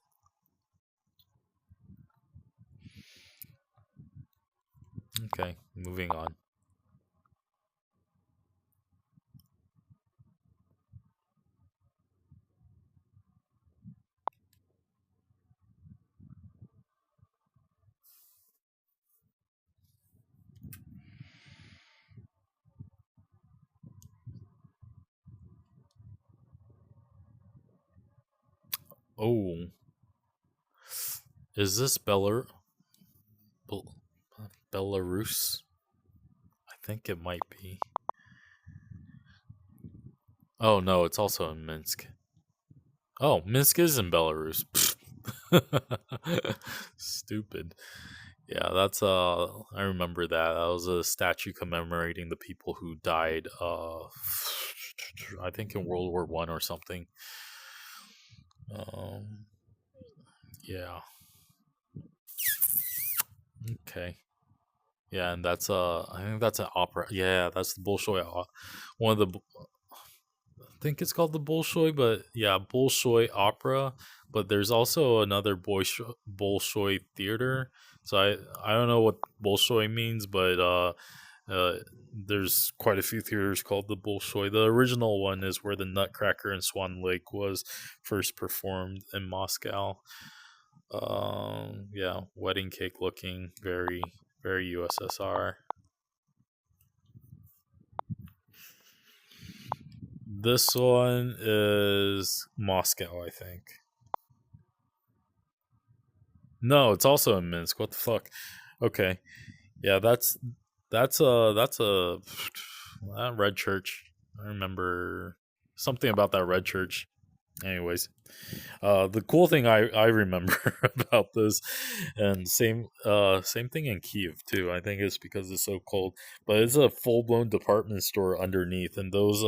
Okay, moving on. Oh, is this Bel- Belarus? I think it might be. Oh no, it's also in Minsk. Oh, Minsk is in Belarus. Stupid. Yeah, that's I remember that. That was a statue commemorating the people who died I think in World War One or something. Um yeah. Okay. Yeah, and that's I think that's an opera. Yeah, that's the Bolshoi one of the I think it's called the Bolshoi, but yeah, Bolshoi opera. But there's also another Bolshoi theater. So I don't know what Bolshoi means, but uh, there's quite a few theaters called the Bolshoi. The original one is where the Nutcracker and Swan Lake was first performed in Moscow. Yeah, wedding cake looking very USSR. This one is Moscow, I think. No, it's also in Minsk. What the fuck? Okay, yeah, that's a that red church. I remember something about that red church. Anyways, the cool thing I remember about this, and same thing in Kiev too. I think it's because it's so cold, but it's a full blown department store underneath, and those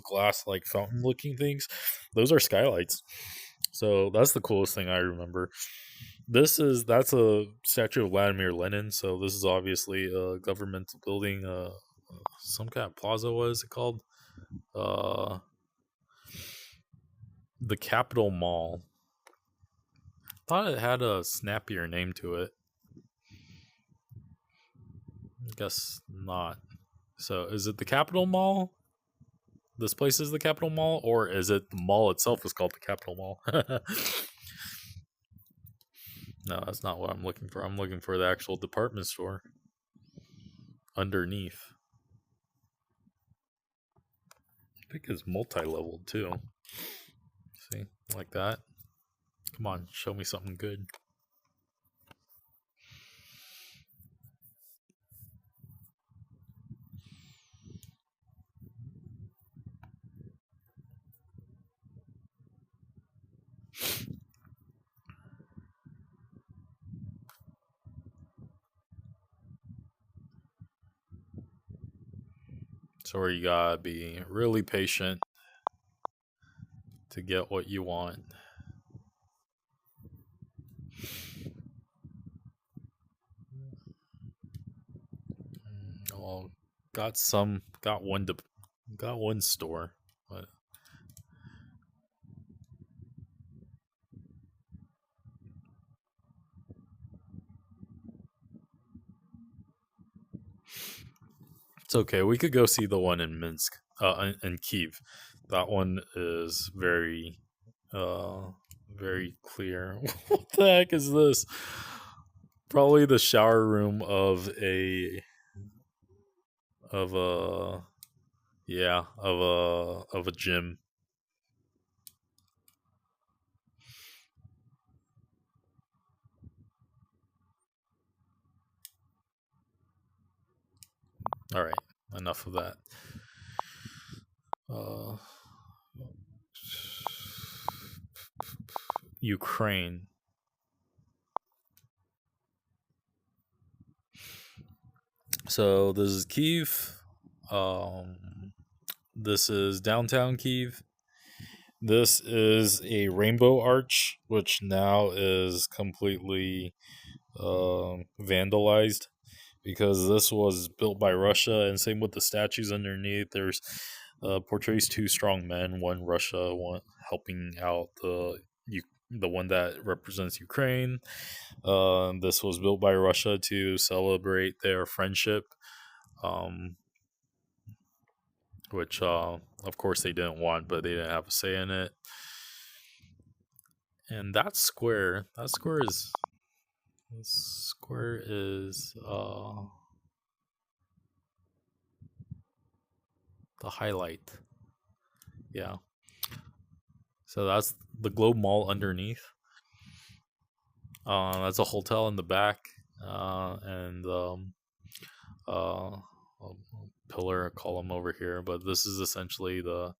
glass like fountain looking things, those are skylights. So that's the coolest thing I remember. That's a statue of Vladimir Lenin. So this is obviously a governmental building. Some kind of plaza. What is it called? Uh, the Capitol Mall. Thought it had a snappier name to it. I guess not. So is it the Capitol Mall? This place is the Capitol Mall, or is it the mall itself is called the Capitol Mall? No, that's not what I'm looking for. I'm looking for the actual department store underneath. I think it's multi-leveled too. See, like that. Come on, show me something good. So you gotta be really patient to get what you want. Well, got one store, but it's okay. We could go see the one in Minsk, in Kiev. That one is very clear. What the heck is this? Probably the shower room of a of a yeah of a gym. All right, enough of that. Uh, Ukraine. So this is Kiev. This is downtown Kiev. This is a rainbow arch, which now is completely vandalized because this was built by Russia, and same with the statues underneath. There's portrays two strong men, one Russia, one helping out the one that represents Ukraine. This was built by Russia to celebrate their friendship, which of course they didn't want, but they didn't have a say in it. And that square is the highlight. Yeah. So that's the Globe Mall underneath. That's a hotel in the back, and a pillar, a column over here. But this is essentially the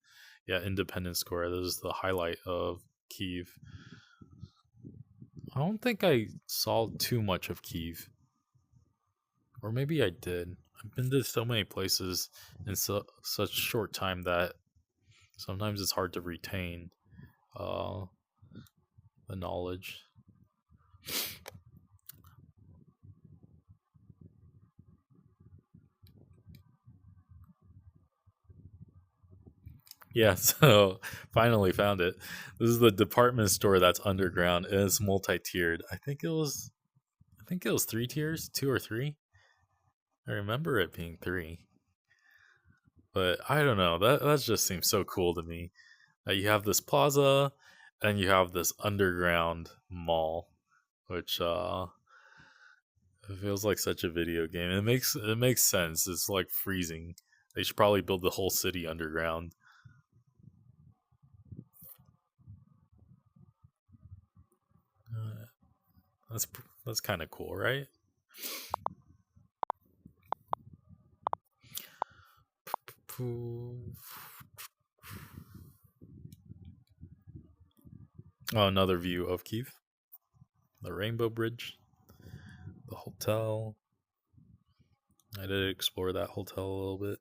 Independence Square. This is the highlight of Kiev. I don't think I saw too much of Kiev, or maybe I did. I've been to so many places in such short time that sometimes it's hard to retain the knowledge. Yeah, so finally found it. This is the department store that's underground and it's multi-tiered. I think it was 3 tiers, 2 or 3. I remember it being 3. But I don't know. That just seems so cool to me. That you have this plaza and you have this underground mall, which it feels like such a video game. It makes sense. It's like freezing. They should probably build the whole city underground. Uh, that's kind of cool, right? Oh, another view of Kiev, the Rainbow Bridge, the hotel. I did explore that hotel a little bit.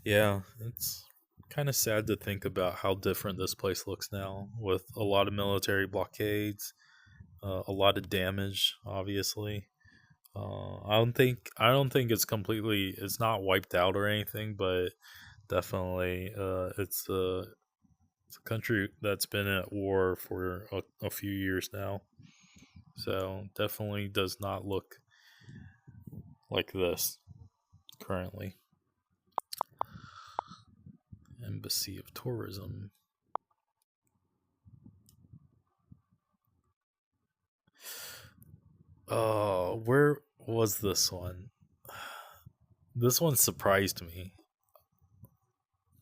Yeah, it's kind of sad to think about how different this place looks now, with a lot of military blockades, a lot of damage. Obviously, I don't think it's not wiped out or anything, but definitely, It's a country that's been at war for a few years now. So definitely does not look like this currently. Embassy of Tourism. Oh, where was this one? This one surprised me.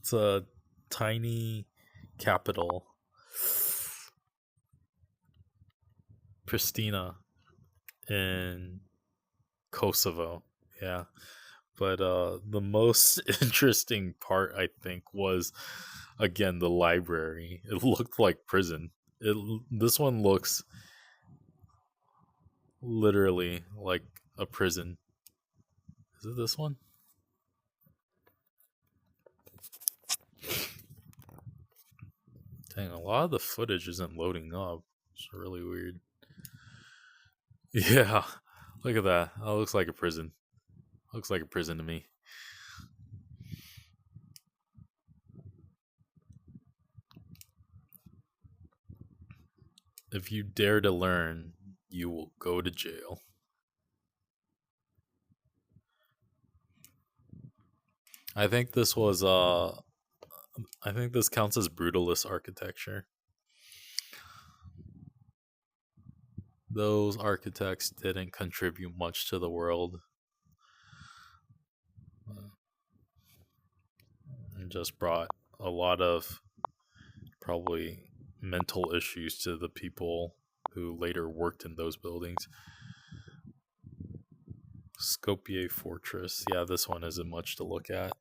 It's a tiny capital, Pristina, in Kosovo. Yeah. But the most interesting part, I think, was again the library. It looked like prison. This one looks literally like a prison. Is it this one? Dang, a lot of the footage isn't loading up. It's really weird. Yeah, look at that. That looks like a prison. Looks like a prison to me. If you dare to learn, you will go to jail. I think this was I think this counts as brutalist architecture. Those architects didn't contribute much to the world. And just brought a lot of probably mental issues to the people who later worked in those buildings. Skopje Fortress. Yeah, this one isn't much to look at.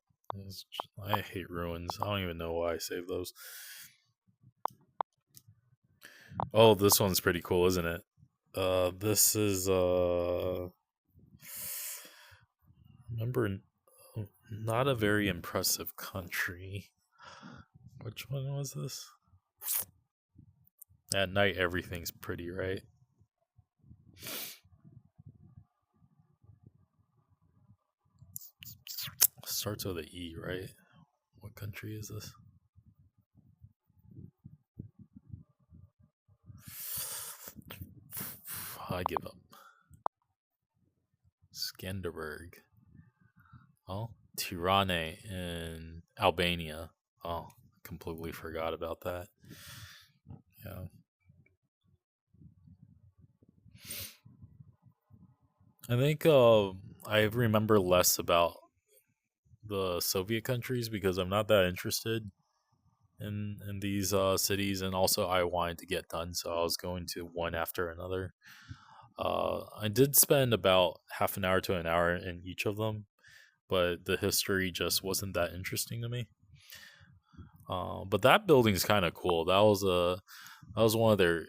I hate ruins. I don't even know why I saved those. Oh, this one's pretty cool, isn't it? This is remember, not a very impressive country. Which one was this? At night, everything's pretty, right? Starts with an E, right? What country is this? I give up. Skanderberg. Oh, Tirana in Albania. Oh, completely forgot about that. Yeah. I think I remember less about the Soviet countries because I'm not that interested in these cities, and also I wanted to get done, so I was going to one after another. I did spend about half an hour to an hour in each of them, but the history just wasn't that interesting to me. But that building's kind of cool. That was one of their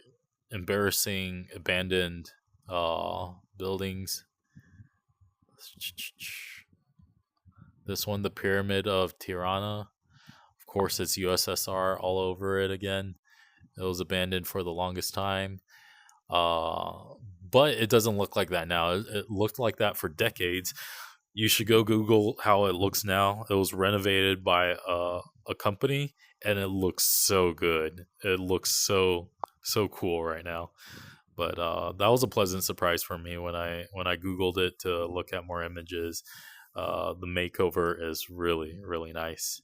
embarrassing abandoned buildings. This one, the Pyramid of Tirana. Of course, it's USSR all over it again. It was abandoned for the longest time. But it doesn't look like that now. It looked like that for decades. You should go Google how it looks now. It was renovated by a company, and it looks so good. It looks so cool right now. But that was a pleasant surprise for me when I Googled it to look at more images. The makeover is really nice.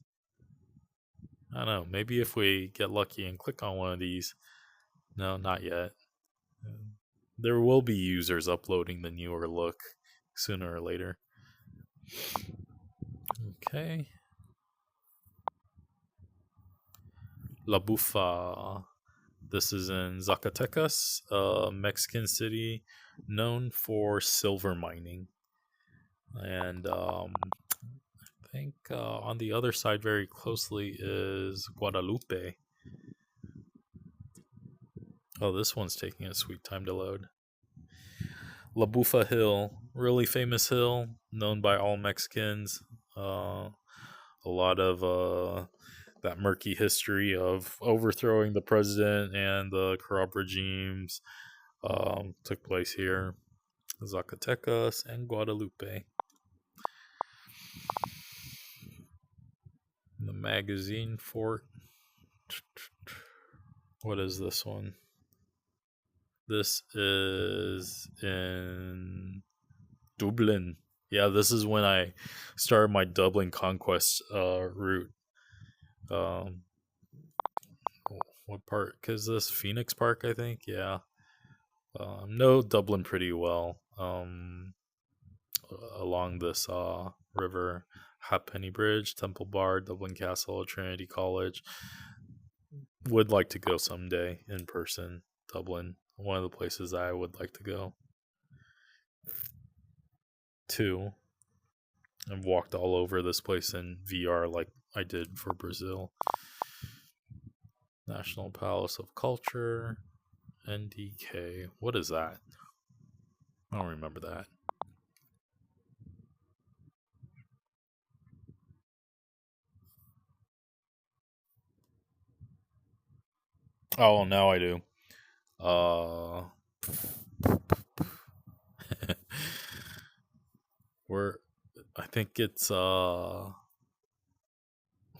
I don't know. Maybe if we get lucky and click on one of these. No, not yet. There will be users uploading the newer look sooner or later. Okay. La Bufa. This is in Zacatecas, a Mexican city known for silver mining. And I think on the other side, very closely, is Guadalupe. Oh, this one's taking a sweet time to load. La Bufa Hill, really famous hill, known by all Mexicans. A lot of that murky history of overthrowing the president and the corrupt regimes took place here. Zacatecas and Guadalupe. The magazine fort. What is this one? This is in Dublin. Yeah, this is when I started my Dublin conquest route. Um, what park is this? Phoenix Park, I think. Yeah. Know Dublin pretty well. Along this river, Halfpenny Bridge, Temple Bar, Dublin Castle, Trinity College. Would like to go someday in person. Dublin, one of the places I would like to go. 2, I've walked all over this place in VR like I did for Brazil. National Palace of Culture, NDK. What is that? I don't remember that. Oh, now I do. Where I think it's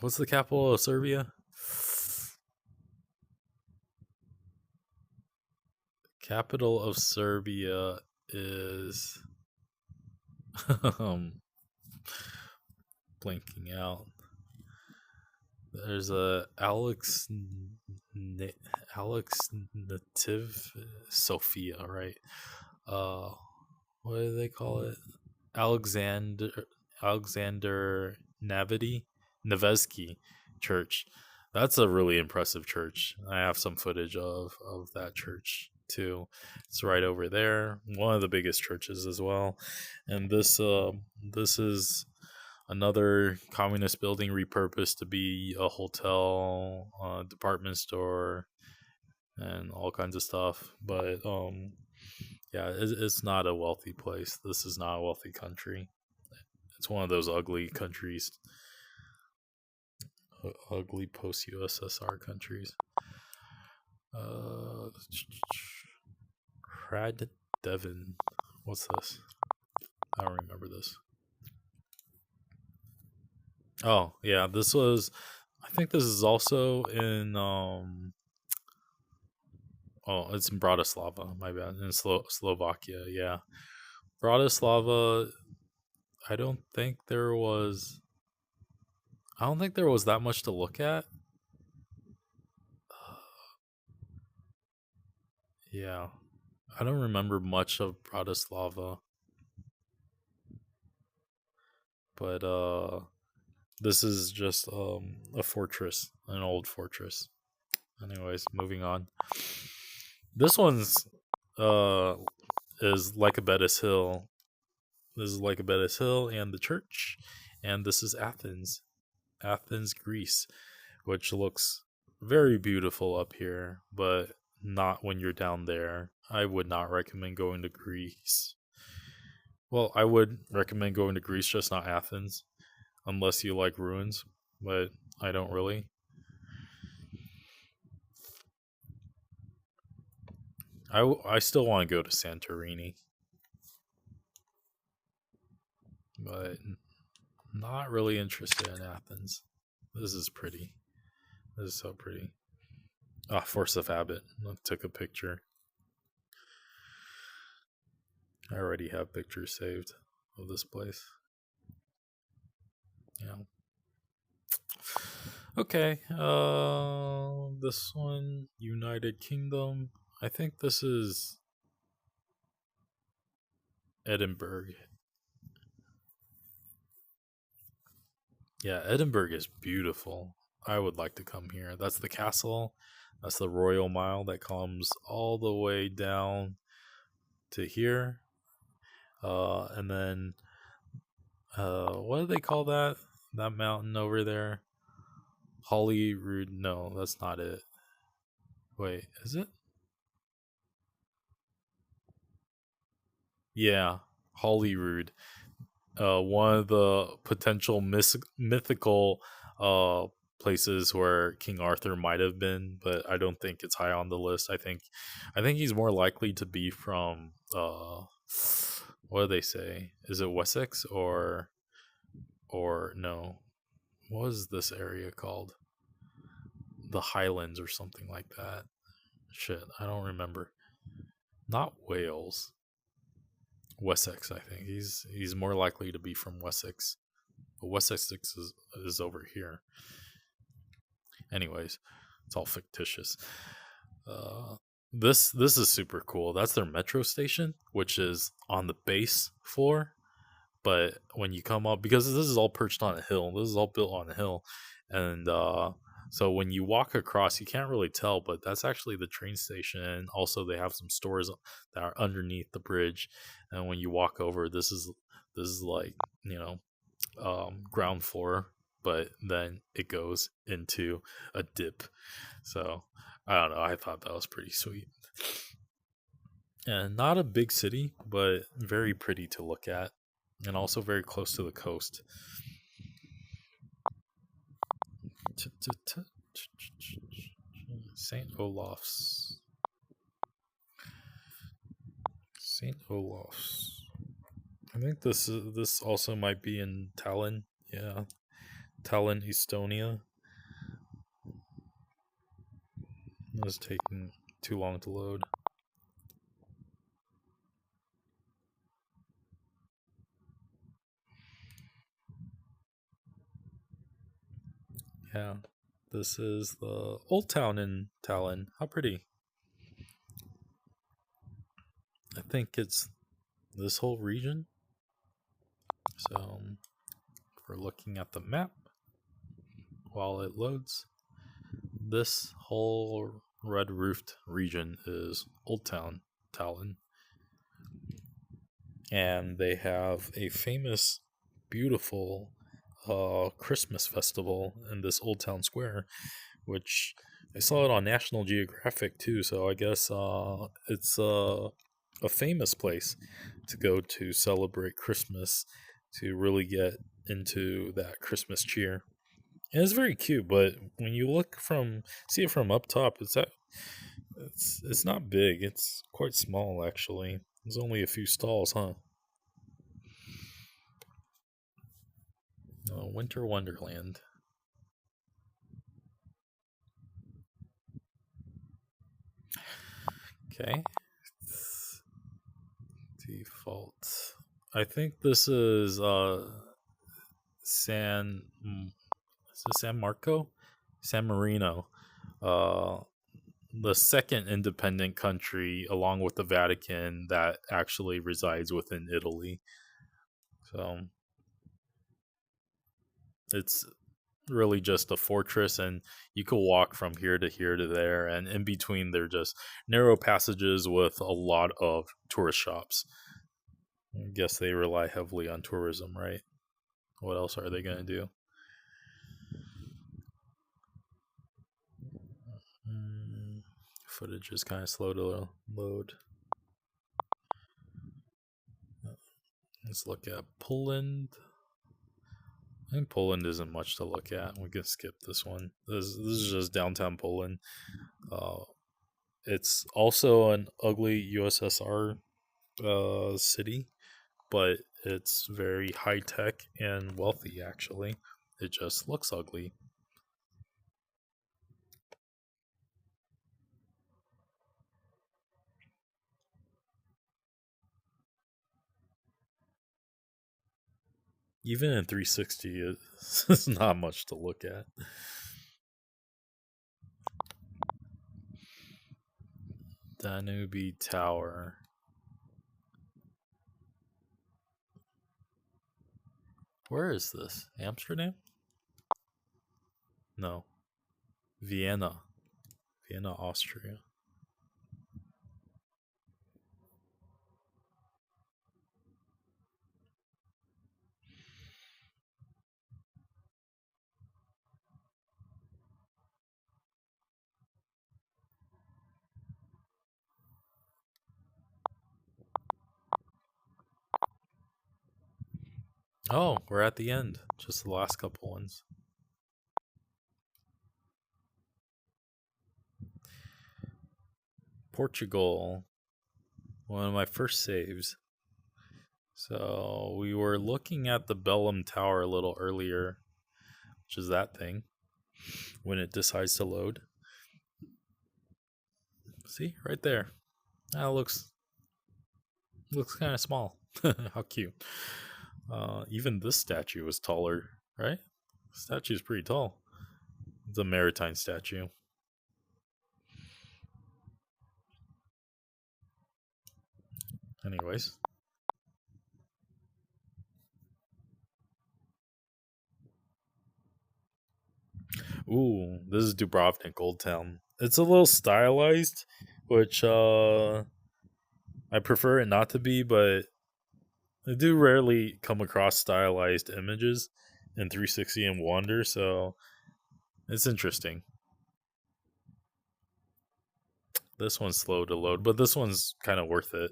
what's the capital of Serbia? Capital of Serbia is blinking out. There's a Alex Nativ Sofia, right? What do they call it? Alexander Nevsky Church. That's a really impressive church. I have some footage of that church too. It's right over there. One of the biggest churches as well. And this is another communist building repurposed to be a hotel, department store, and all kinds of stuff. But yeah, it's not a wealthy place. This is not a wealthy country. It's one of those ugly countries, ugly post USSR countries. Crad Devon. What's this? I don't remember this. Oh yeah, this was. I think this is also in. Oh, it's in Bratislava. My bad. In Slovakia. Yeah, Bratislava. I don't think there was that much to look at. Yeah, I don't remember much of Bratislava, but this is just a fortress, an old fortress. Anyways, moving on. This one's is Lycabettus Hill. This is Lycabettus Hill and the church, and this is Athens, Greece, which looks very beautiful up here, but not when you're down there. I would not recommend going to Greece. Well, I would recommend going to Greece, just not Athens, unless you like ruins, but I don't really. I still want to go to Santorini, but not really interested in Athens. This is pretty. This is so pretty. Ah, Force of Habit. I took a picture. I already have pictures saved of this place. Yeah. Okay. This one, United Kingdom. I think this is Edinburgh. Yeah, Edinburgh is beautiful. I would like to come here. That's the castle. That's the Royal Mile that comes all the way down to here. And then what do they call that? That mountain over there? Holyrood. No, that's not it. Wait, is it? Yeah, Holyrood. One of the potential mythical places where King Arthur might have been, but I don't think it's high on the list. I think he's more likely to be from what do they say? Is it Wessex or no? What is this area called? the Highlands or something like that. Shit, I don't remember. Not Wales. Wessex, I think. He's more likely to be from Wessex. But Wessex is over here. Anyways, it's all fictitious. This is super cool. That's their metro station, which is on the base floor. But when you come up, because this is all perched on a hill, this is all built on a hill, and so when you walk across, you can't really tell, but that's actually the train station. And also, they have some stores that are underneath the bridge. And when you walk over, this is like, ground floor, but then it goes into a dip. So I don't know. I thought that was pretty sweet. And not a big city, but very pretty to look at, and also very close to the coast. St. Olaf's. St. Olaf's. I think this also might be in Tallinn. Yeah, Tallinn, Estonia. It's taking too long to load. Yeah, this is the old town in Tallinn. How pretty. I think it's this whole region. So, if we're looking at the map while it loads, this whole red roofed region is Old Town Tallinn. And they have a famous, beautiful Christmas festival in this Old Town Square, which I saw it on National Geographic too. So I guess it's a famous place to go to celebrate Christmas, to really get into that Christmas cheer. And it's very cute, but when you see it from up top, it's not big. It's quite small actually. There's only a few stalls, huh? Winter Wonderland. Okay. Default. I think this is San Marco? San Marino. The second independent country, along with the Vatican, that actually resides within Italy. So it's really just a fortress, and you could walk from here to there, and in between they're just narrow passages with a lot of tourist shops. I guess they rely heavily on tourism, right? What else are they going to do? Footage is kind of slow to load. Let's look at Poland. I think Poland isn't much to look at. We can skip this one. This is just downtown Poland. It's also an ugly USSR city, but it's very high tech and wealthy. Actually, it just looks ugly. Even in 360, it's not much to look at. Danube Tower. Where is this? Amsterdam? No. Vienna. Vienna, Austria. Oh, we're at the end. Just the last couple ones. Portugal. One of my first saves. So we were looking at the Bellum Tower a little earlier, which is that thing. when it decides to load. See, right there. That looks kind of small. How cute. Even this statue is taller, right? The statue is pretty tall. It's a maritime statue. Anyways. Ooh, this is Dubrovnik Old Town. It's a little stylized, which I prefer it not to be, but I do rarely come across stylized images in 360 and Wander, so it's interesting. This one's slow to load, but this one's kind of worth it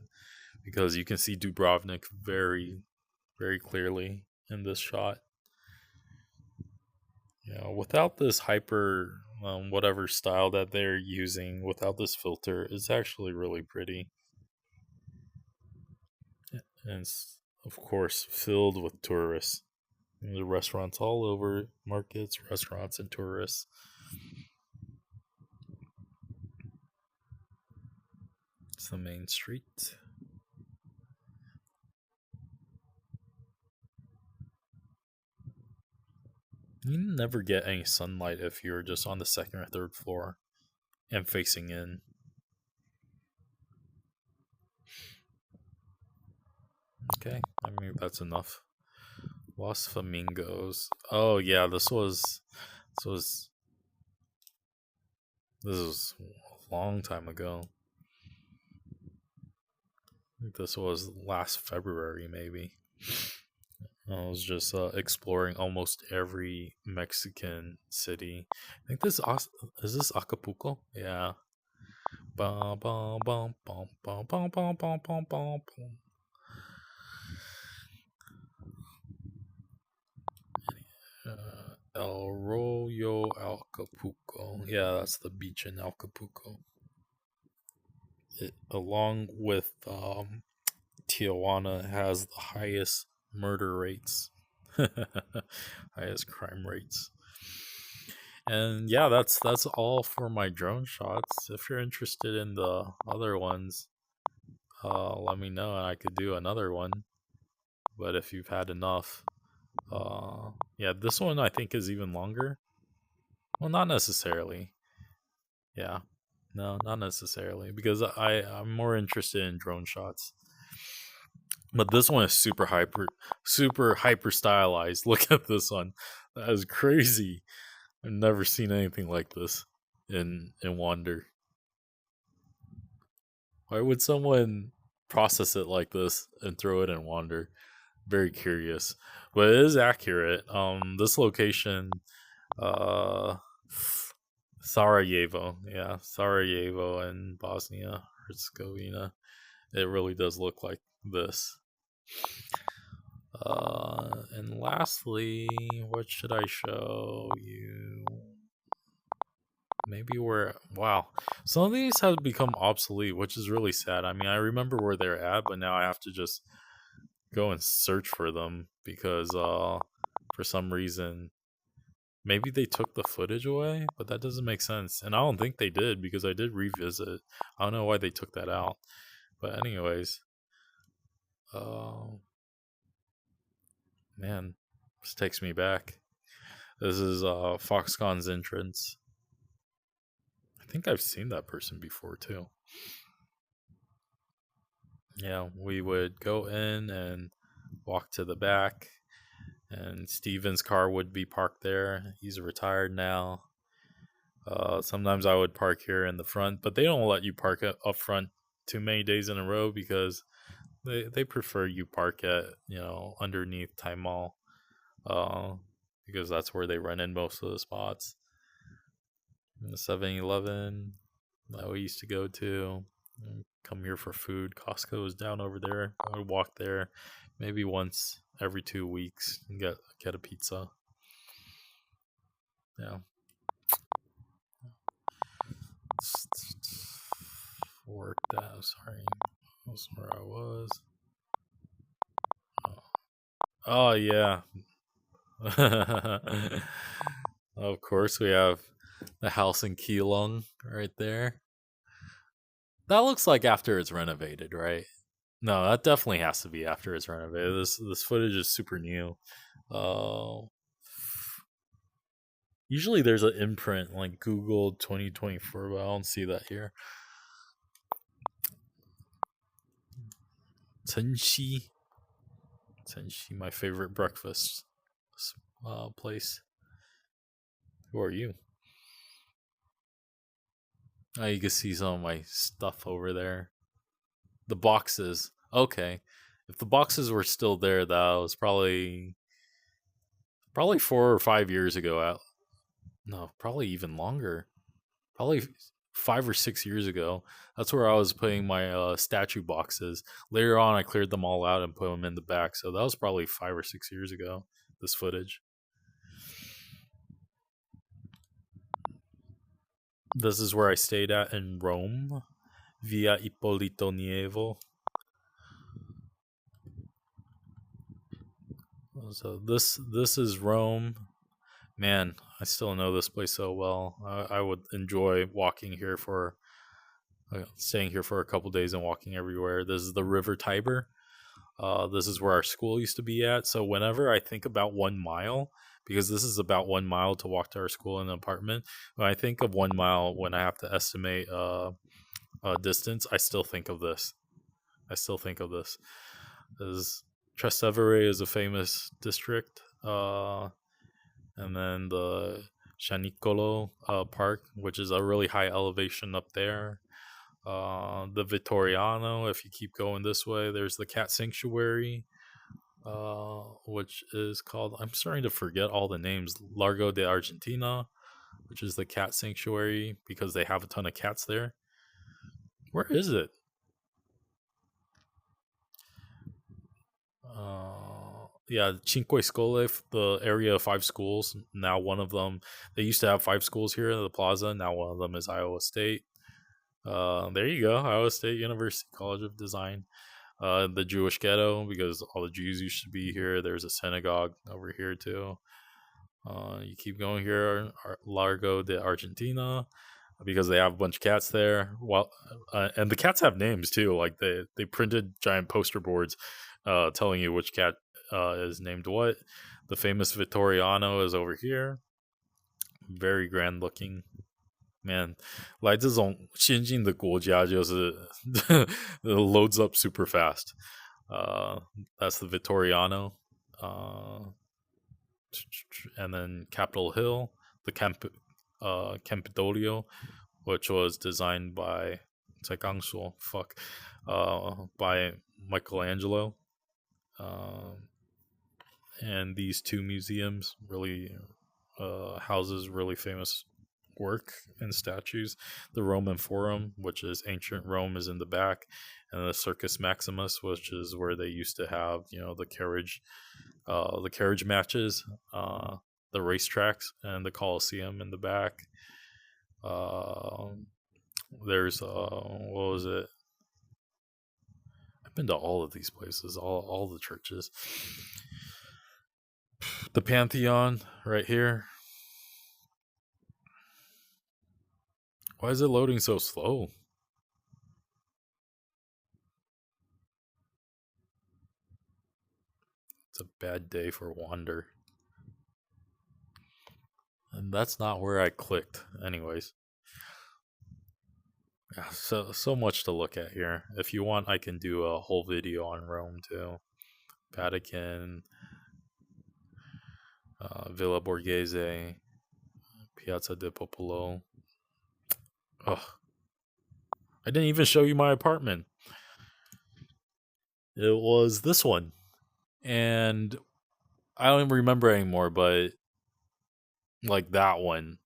because you can see Dubrovnik very, very clearly in this shot. Yeah, without this hyper, whatever style that they're using, without this filter, it's actually really pretty. And it's, of course, filled with tourists. There's restaurants all over, markets, restaurants, and tourists. It's the main street. You never get any sunlight if you're just on the second or third floor and facing in. Okay, I mean that's enough. Los Flamingos. Oh yeah, this was a long time ago. I think this was last February, maybe. I was just exploring almost every Mexican city. I think is this Acapulco? Yeah. Bum, bum, bum, bum, bum, bum, bum, bum, bum, bum. El Rollo Acapulco. Yeah, that's the beach in Acapulco. It, along with Tijuana, has the highest murder rates, highest crime rates. And yeah, that's all for my drone shots. If you're interested in the other ones, let me know and I could do another one. But if you've had enough, yeah, this one I think is even longer. Well, not necessarily. Yeah, no, not necessarily because I'm more interested in drone shots. But this one is super hyper stylized. Look at this one. That is crazy. I've never seen anything like this in Wander. Why would someone process it like this and throw it in Wander? Very curious. But it is accurate. This location, uh Sarajevo. Yeah, Sarajevo in Bosnia Herzegovina. It really does look like this. And lastly, what should I show you? Maybe wow. Some of these have become obsolete, which is really sad. I mean, I remember where they're at, but now I have to just go and search for them because for some reason maybe they took the footage away, but that doesn't make sense. And I don't think they did because I did revisit. I don't know why they took that out. But anyways, man, this takes me back. This is Foxconn's entrance. I think I've seen that person before too. Yeah, we would go in and walk to the back, and Steven's car would be parked there. He's retired now. Sometimes I would park here in the front, but they don't let you park up front too many days in a row because they prefer you park at underneath Time Mall, because that's where they run in most of the spots. And the 7-Eleven that we used to go to, come here for food. Costco is down over there. I would walk there maybe once every 2 weeks and get a pizza. Yeah. Worked out. Sorry, that's where I was. Oh yeah. Of course, we have the house in Keelung right there. That looks like after it's renovated, right? No, that definitely has to be after it's renovated. This footage is super new. Uh, Usually there's an imprint like Google 2024, but I don't see that here. Tenshi. Tenshi, my favorite breakfast place. Who are you? Oh, you can see some of my stuff over there. The boxes. Okay. If the boxes were still there, that was probably 4 or 5 years ago. No, probably even longer. Probably 5 or 6 years ago. That's where I was putting my statue boxes. Later on, I cleared them all out and put them in the back. So that was probably 5 or 6 years ago. This footage. This is where I stayed at in Rome, Via Ippolito Nievo. So this is Rome. Man, I still know this place so well. I would enjoy walking here for staying here for a couple days and walking everywhere. This is the River Tiber. This is where our school used to be at. So whenever I think about 1 mile, because this is about 1 mile to walk to our school in an apartment, when I think of 1 mile, when I have to estimate distance, I still think of this. As Trastevere is a famous district, and then the Gianicolo Park, which is a really high elevation up there. The Vittoriano, if you keep going this way, there's the cat sanctuary, which is called, I'm starting to forget all the names, Largo de Argentina, which is the cat sanctuary because they have a ton of cats there. Where is it? Yeah, Cinque Scole, the area of 5 schools. Now one of them, they used to have 5 schools here in the plaza. Now one of them is Iowa State. There you go, Iowa State University College of Design. The Jewish ghetto, because all the Jews used to be here. There's a synagogue over here too. You keep going here, Largo de Argentina, because they have a bunch of cats there. Well, and the cats have names too. Like they printed giant poster boards telling you which cat is named what. The famous Vittoriano is over here. Very grand looking. Man, 来这种先进的国家就是 loads up super fast. That's the Vittoriano. And then Capitol Hill, the Campidoglio, which was designed by by Michelangelo. And these 2 museums really houses really famous work and statues. The Roman Forum, which is ancient Rome, is in the back, and the Circus Maximus, which is where they used to have the carriage matches, the racetracks, and the Colosseum in the back. There's what was it? I've been to all of these places, all the churches. The Pantheon right here. Why is it loading so slow? It's a bad day for Wander. And that's not where I clicked. Anyways. Yeah, so much to look at here. If you want, I can do a whole video on Rome too. Vatican, Villa Borghese, Piazza del Popolo. Ugh. I didn't even show you my apartment. It was this one. And I don't even remember anymore, but like that one,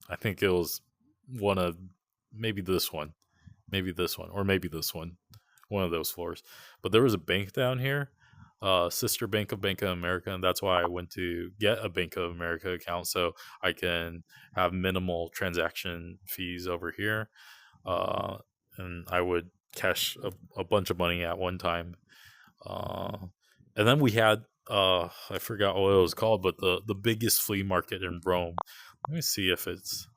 I think it was one of maybe this one, or maybe this one, one of those floors. But there was a bank down here, sister bank of Bank of America, and that's why I went to get a Bank of America account so I can have minimal transaction fees over here. And I would cash a bunch of money at one time. And then we had I forgot what it was called, but the biggest flea market in Rome, Let me see if it's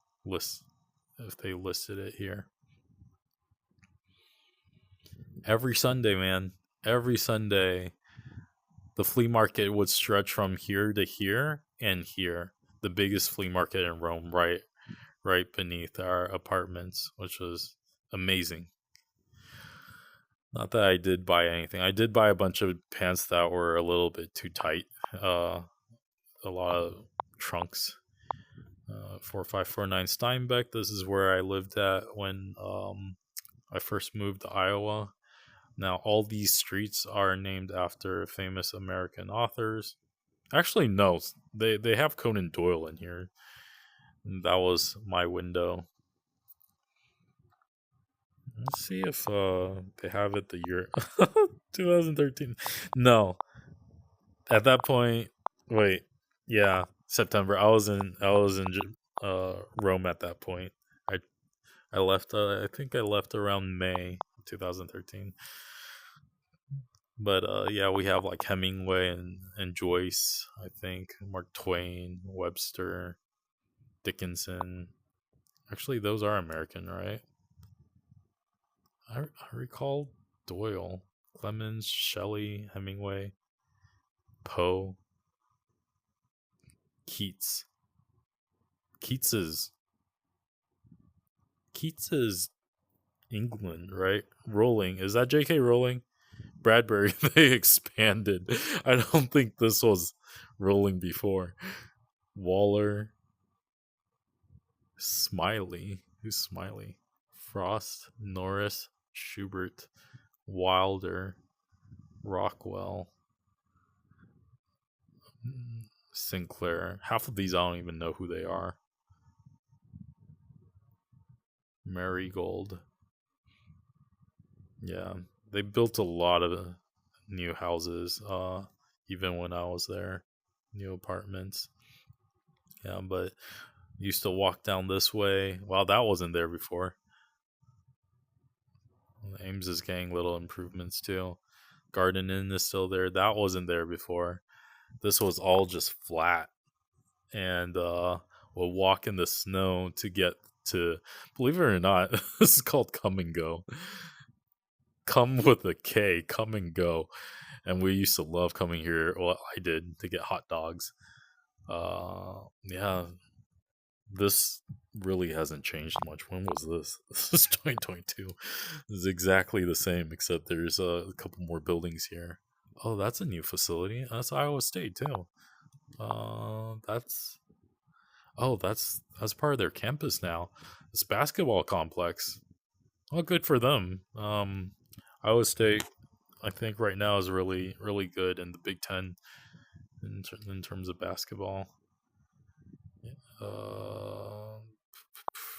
if they listed it here. Every Sunday, man. Every Sunday, the flea market would stretch from here to here and here. The biggest flea market in Rome, right beneath our apartments, which was amazing. Not that I did buy anything. I did buy a bunch of pants that were a little bit too tight. A lot of trunks. 4549 Steinbeck. This is where I lived at when I first moved to Iowa. Now, all these streets are named after famous American authors. Actually, no. They have Conan Doyle in here. That was my window. Let's see if they have it the year 2013. No. At that point, wait. Yeah, September. I was in Rome at that point. I left I think I left around May 2013. But yeah, we have like Hemingway and Joyce, I think, Mark Twain, Webster, Dickinson. Actually, those are American, right? I recall Doyle, Clemens, Shelley, Hemingway, Poe, Keats. Keats is England, right? Rowling. Is that J.K. Rowling? Bradbury, they expanded. I don't think this was Rowling before. Waller. Smiley. Who's Smiley? Frost, Norris, Schubert, Wilder, Rockwell, Sinclair. Half of these I don't even know who they are. Marigold. Yeah, they built a lot of new houses, even when I was there. New apartments. Yeah, but used to walk down this way. Wow, that wasn't there before. Ames is getting little improvements too. Garden Inn is still there. That wasn't there before. This was all just flat. And we'll walk in the snow to get to, believe it or not, this is called Come and Go. Come with a K, Come and Go. And we used to love coming here. Well, I did, to get hot dogs. Yeah, this really hasn't changed much. When was this? This is 2022. This is exactly the same, except there's a couple more buildings here. Oh, that's a new facility. That's Iowa State too. That's part of their campus now. This basketball complex. Well, good for them. Iowa State, I think right now is really really good in the Big Ten in terms of basketball.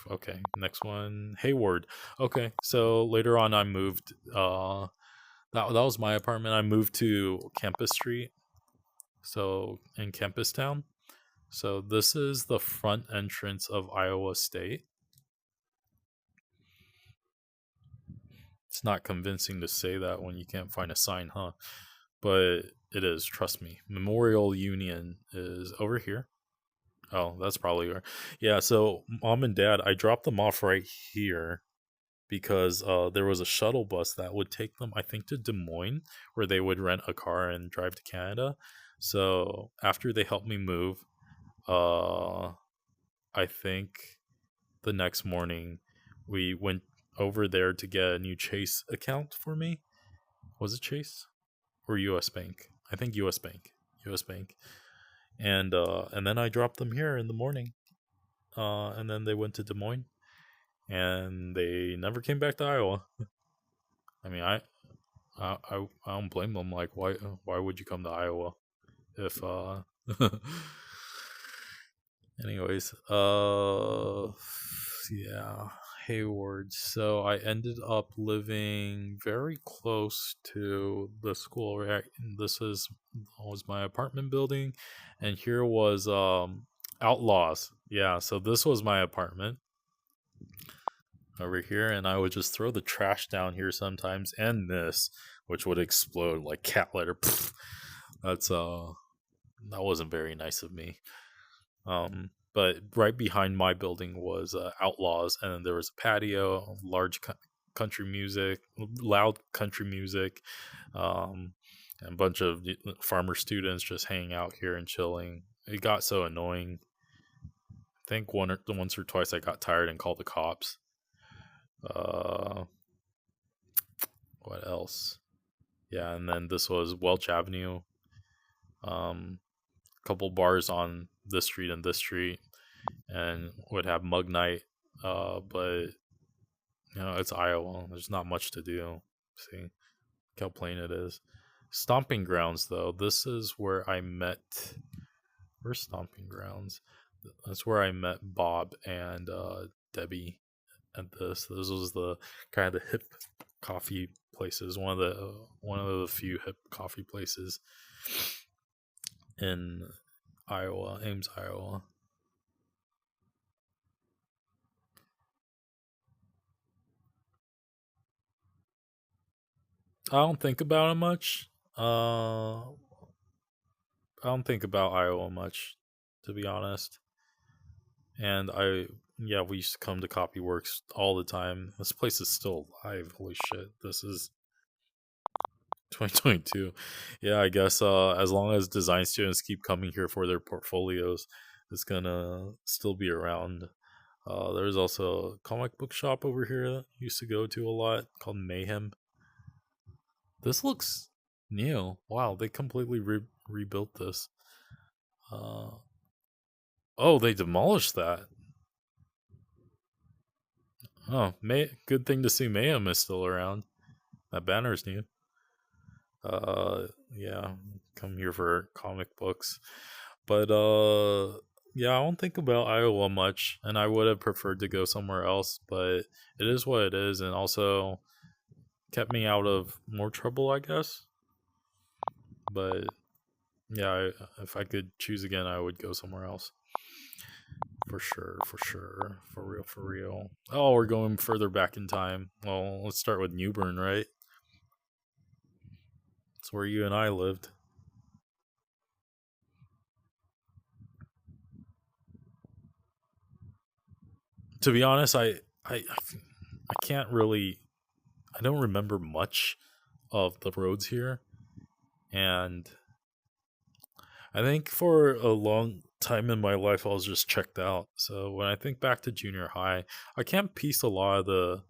Okay, next one, Hayward. Okay, so later on I moved. That was my apartment. I moved to Campus Street, so in Campus Town. So this is the front entrance of Iowa State. It's not convincing to say that when you can't find a sign, huh? But it is, trust me. Memorial Union is over here. Oh, that's probably where. Yeah, so mom and dad, I dropped them off right here because there was a shuttle bus that would take them, I think, to Des Moines, where they would rent a car and drive to Canada. So after they helped me move, I think the next morning we went over there to get a new Chase account for me. Was it Chase or US Bank? I think US Bank. US Bank. And then I dropped them here in the morning. And then they went to Des Moines, and they never came back to Iowa. I mean, I don't blame them. Like, why would you come to Iowa if anyways, yeah, Hayward. So I ended up living very close to the school. Right? This was my apartment building, and here was Outlaws. Yeah, so this was my apartment over here, and I would just throw the trash down here sometimes, and this, which would explode like cat litter. That's that wasn't very nice of me. But but right behind my building was Outlaws, and then there was a patio, country music, loud country music, um, and a bunch of farmer students just hanging out here and chilling. It got so annoying. I think once or twice I got tired and called the cops. Uh, what else? Yeah, and then this was Welch Avenue. Couple bars on this street and this street, and would have mug night. But it's Iowa. There's not much to do. See, look how plain it is. Stomping Grounds, though. This is where I met. Where's Stomping Grounds? That's where I met Bob and Debbie. At this was the kind of the hip coffee places. One of the few hip coffee places in Iowa, Ames, Iowa. I don't think about it much. I don't think about Iowa much, to be honest. And yeah, we used to come to Copyworks all the time. This place is still alive. Holy shit! This is 2022. Yeah, I guess as long as design students keep coming here for their portfolios, it's gonna still be around. There's also a comic book shop over here that I used to go to a lot called Mayhem. This looks new. Wow, they completely rebuilt this. Uh, oh, they demolished that. Oh, good thing to see Mayhem is still around. That banner's new. Yeah, come here for comic books. But yeah, I don't think about Iowa much, and I would have preferred to go somewhere else, but it is what it is, and also kept me out of more trouble, I guess. But yeah, if I could choose again, I would go somewhere else. For sure, for real. Oh, we're going further back in time. Well, let's start with New Bern, right? It's where you and I lived. To be honest, I can't really. I don't remember much of the roads here, and I think for a long time in my life, I was just checked out. So when I think back to junior high, I can't piece a lot of the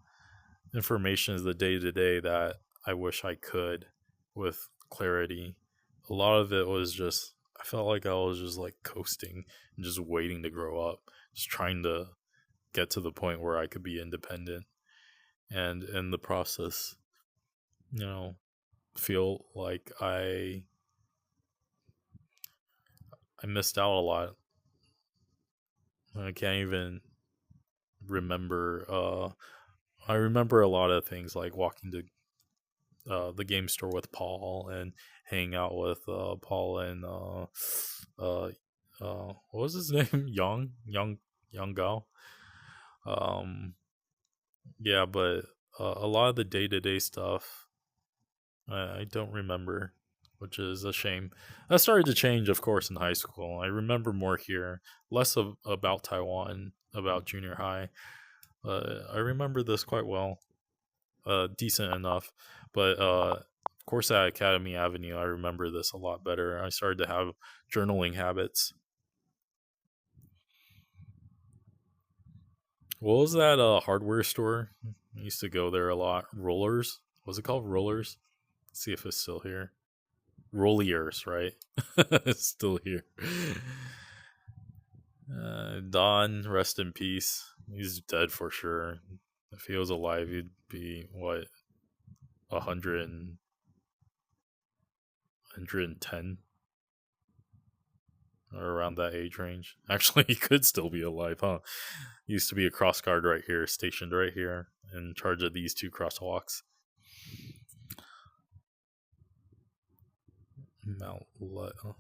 information as the day to day that I wish I could with clarity. A lot of it was just, I felt like I was just like coasting and just waiting to grow up, just trying to get to the point where I could be independent. And in the process, you know, feel like I missed out a lot. I can't even remember. I remember a lot of things like walking to the game store with Paul and hanging out with Paul and what was his name? Young Gao. Um, yeah, but a lot of the day to day stuff I don't remember, which is a shame. That started to change, of course, in high school. I remember more here, less about Taiwan, about junior high. I remember this quite well, decent enough. But of course, at Academy Avenue, I remember this a lot better. I started to have journaling habits. What was that hardware store? I used to go there a lot. Rollers? Was it called Rollers? Let's see if it's still here. Rolliers, right? It's still here. Don, rest in peace. He's dead for sure. If he was alive, he'd be what, 110 or around that age range. Actually, he could still be alive, huh? He used to be a cross guard right here, stationed right here, in charge of these two crosswalks.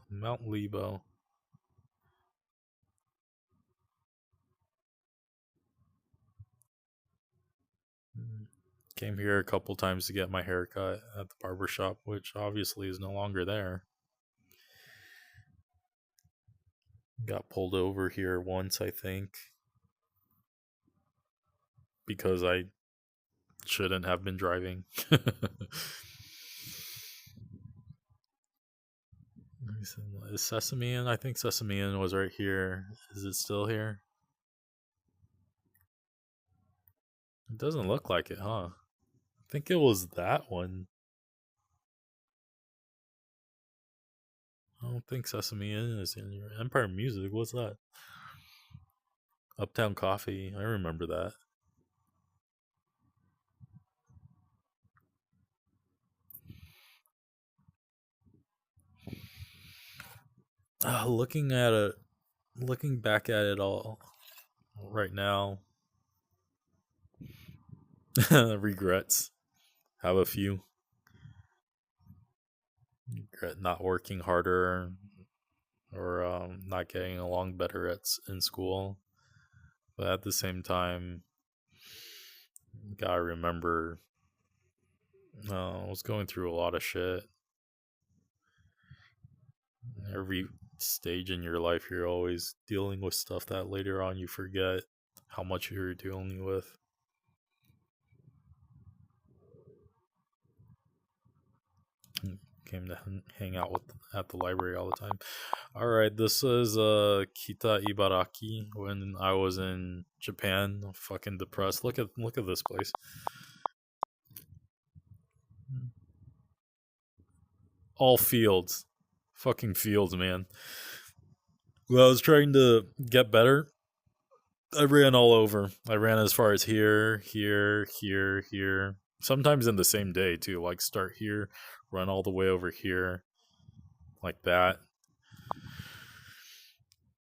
Mount Lebo. Came here a couple times to get my haircut at the barber shop, which obviously is no longer there. Got pulled over here once, I think, because I shouldn't have been driving. Is Sesame Inn? I think Sesame Inn was right here. Is it still here? It doesn't look like it, huh? I think it was that one. I don't think Sesame Inn is in here. Empire Music, what's that? Uptown Coffee, I remember that. Looking at it, looking back at it all right now, regrets. Have a few. Regret not working harder or not getting along better in school. But at the same time, gotta remember, I was going through a lot of shit. Every stage in your life, you're always dealing with stuff that later on you forget how much you're dealing with. Came to hang out with at the library all the time. All right, this is Kita Ibaraki when I was in Japan. I'm fucking depressed. Look at this place. All fields, fucking fields, man. Well, I was trying to get better. I ran all over. I ran as far as here, here, here, here. Sometimes in the same day too. Like start here, run all the way over here, like that.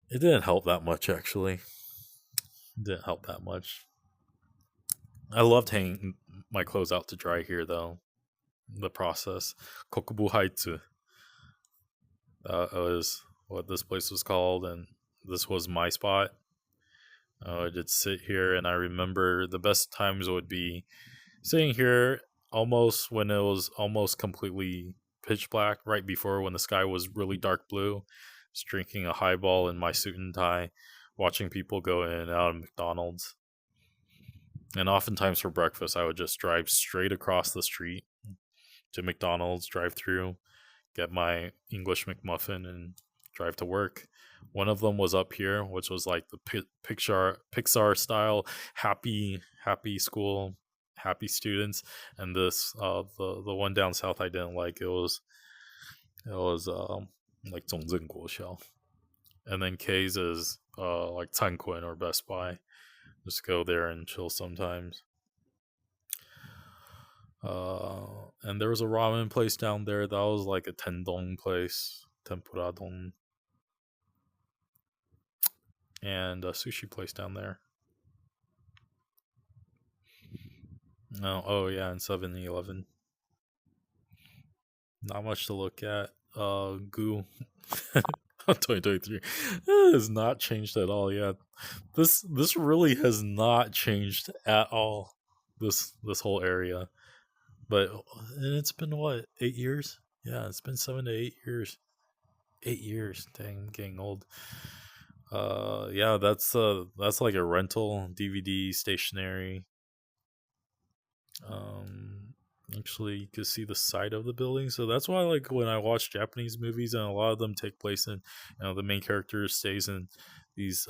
It didn't help that much, actually. It didn't help that much. I loved hanging my clothes out to dry here, though. The process. Kokubu Haitsu. Was what this place was called, and this was my spot. I did sit here, and I remember the best times would be sitting here almost when it was almost completely pitch black, right before when the sky was really dark blue, just drinking a highball in my suit and tie, watching people go in and out of McDonald's. And oftentimes for breakfast, I would just drive straight across the street to McDonald's, drive through, get my English McMuffin, and drive to work. One of them was up here, which was like the Pixar style, happy school, happy students. And this the one down south I didn't like. It was like Zhongzhen Guoxiao. And then K's is like Canquin or Best Buy. Just go there and chill sometimes. And there was a ramen place down there that was like a tendong place, tempura don, and a sushi place down there. Oh yeah, and 7-Eleven. Not much to look at. Goo. 2023 has not changed at all yet. This really has not changed at all. This whole area. But it's been what, 8 years? Yeah, it's been 7 to 8 years. 8 years. Dang, I'm getting old. Yeah, that's like a rental DVD stationery. Actually, you can see the side of the building, so that's why, like, when I watch Japanese movies and a lot of them take place in, the main character stays in these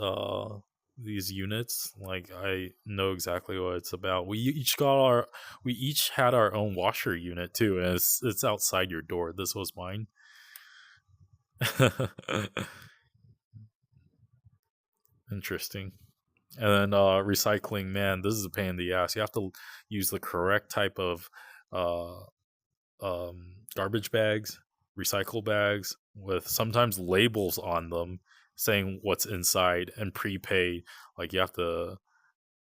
units, like, I know exactly what it's about. We each had our own washer unit too, and it's outside your door. This was mine. Interesting. And then recycling, man, this is a pain in the ass. You have to use the correct type of uh, garbage bags, recycle bags with sometimes labels on them saying what's inside, and prepay. Like, you have to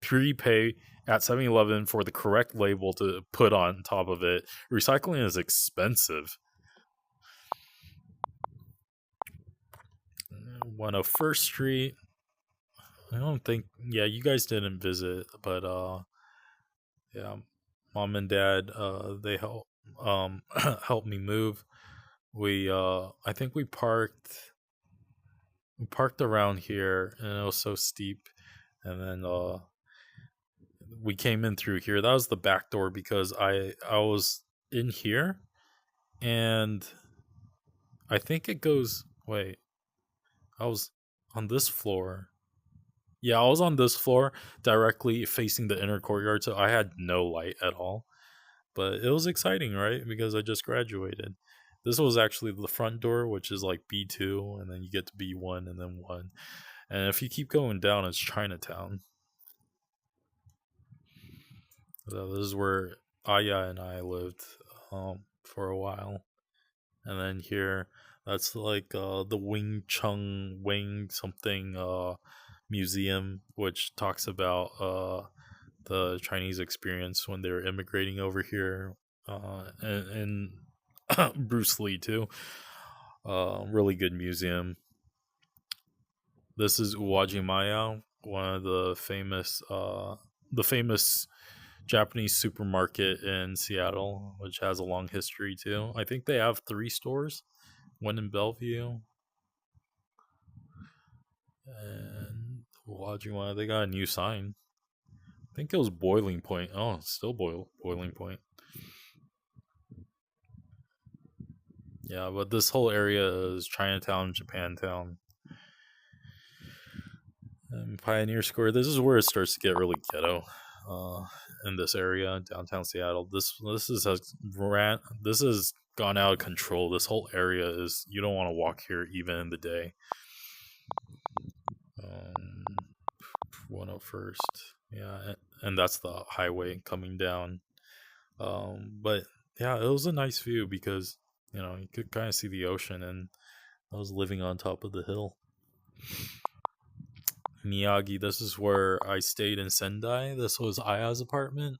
prepay at 7-Eleven for the correct label to put on top of it. Recycling is expensive. 101st Street. I don't think. Yeah, you guys didn't visit, but yeah, mom and dad they help helped me move. I think we we parked around here, and it was so steep. And then we came in through here. That was the back door because I was in here, and I think it goes. Wait, I was on this floor. Yeah, I was on this floor directly facing the inner courtyard, so I had no light at all. But it was exciting, right? Because I just graduated. This was actually the front door, which is like B2, and then you get to B1 and then 1. And if you keep going down, it's Chinatown. So this is where Aya and I lived for a while. And then here, that's like the Wing Chun Wing something museum, which talks about the Chinese experience when they were immigrating over here, and Bruce Lee too. Really good museum. This is Uwajimaya, one of the famous Japanese supermarket in Seattle, which has a long history too. I think they have 3 stores, one in Bellevue, and Uwajimaya. They got a new sign. I think it was Boiling Point. Oh, it's still Boiling Point. Yeah, but this whole area is Chinatown, Japantown, and Pioneer Square. This is where it starts to get really ghetto. In this area, downtown Seattle. This has gone out of control. This whole area is, you don't want to walk here even in the day. 101st, yeah, and that's the highway coming down. But yeah, it was a nice view because you could kind of see the ocean, and I was living on top of the hill. Miyagi, this is where I stayed in Sendai. This was Aya's apartment.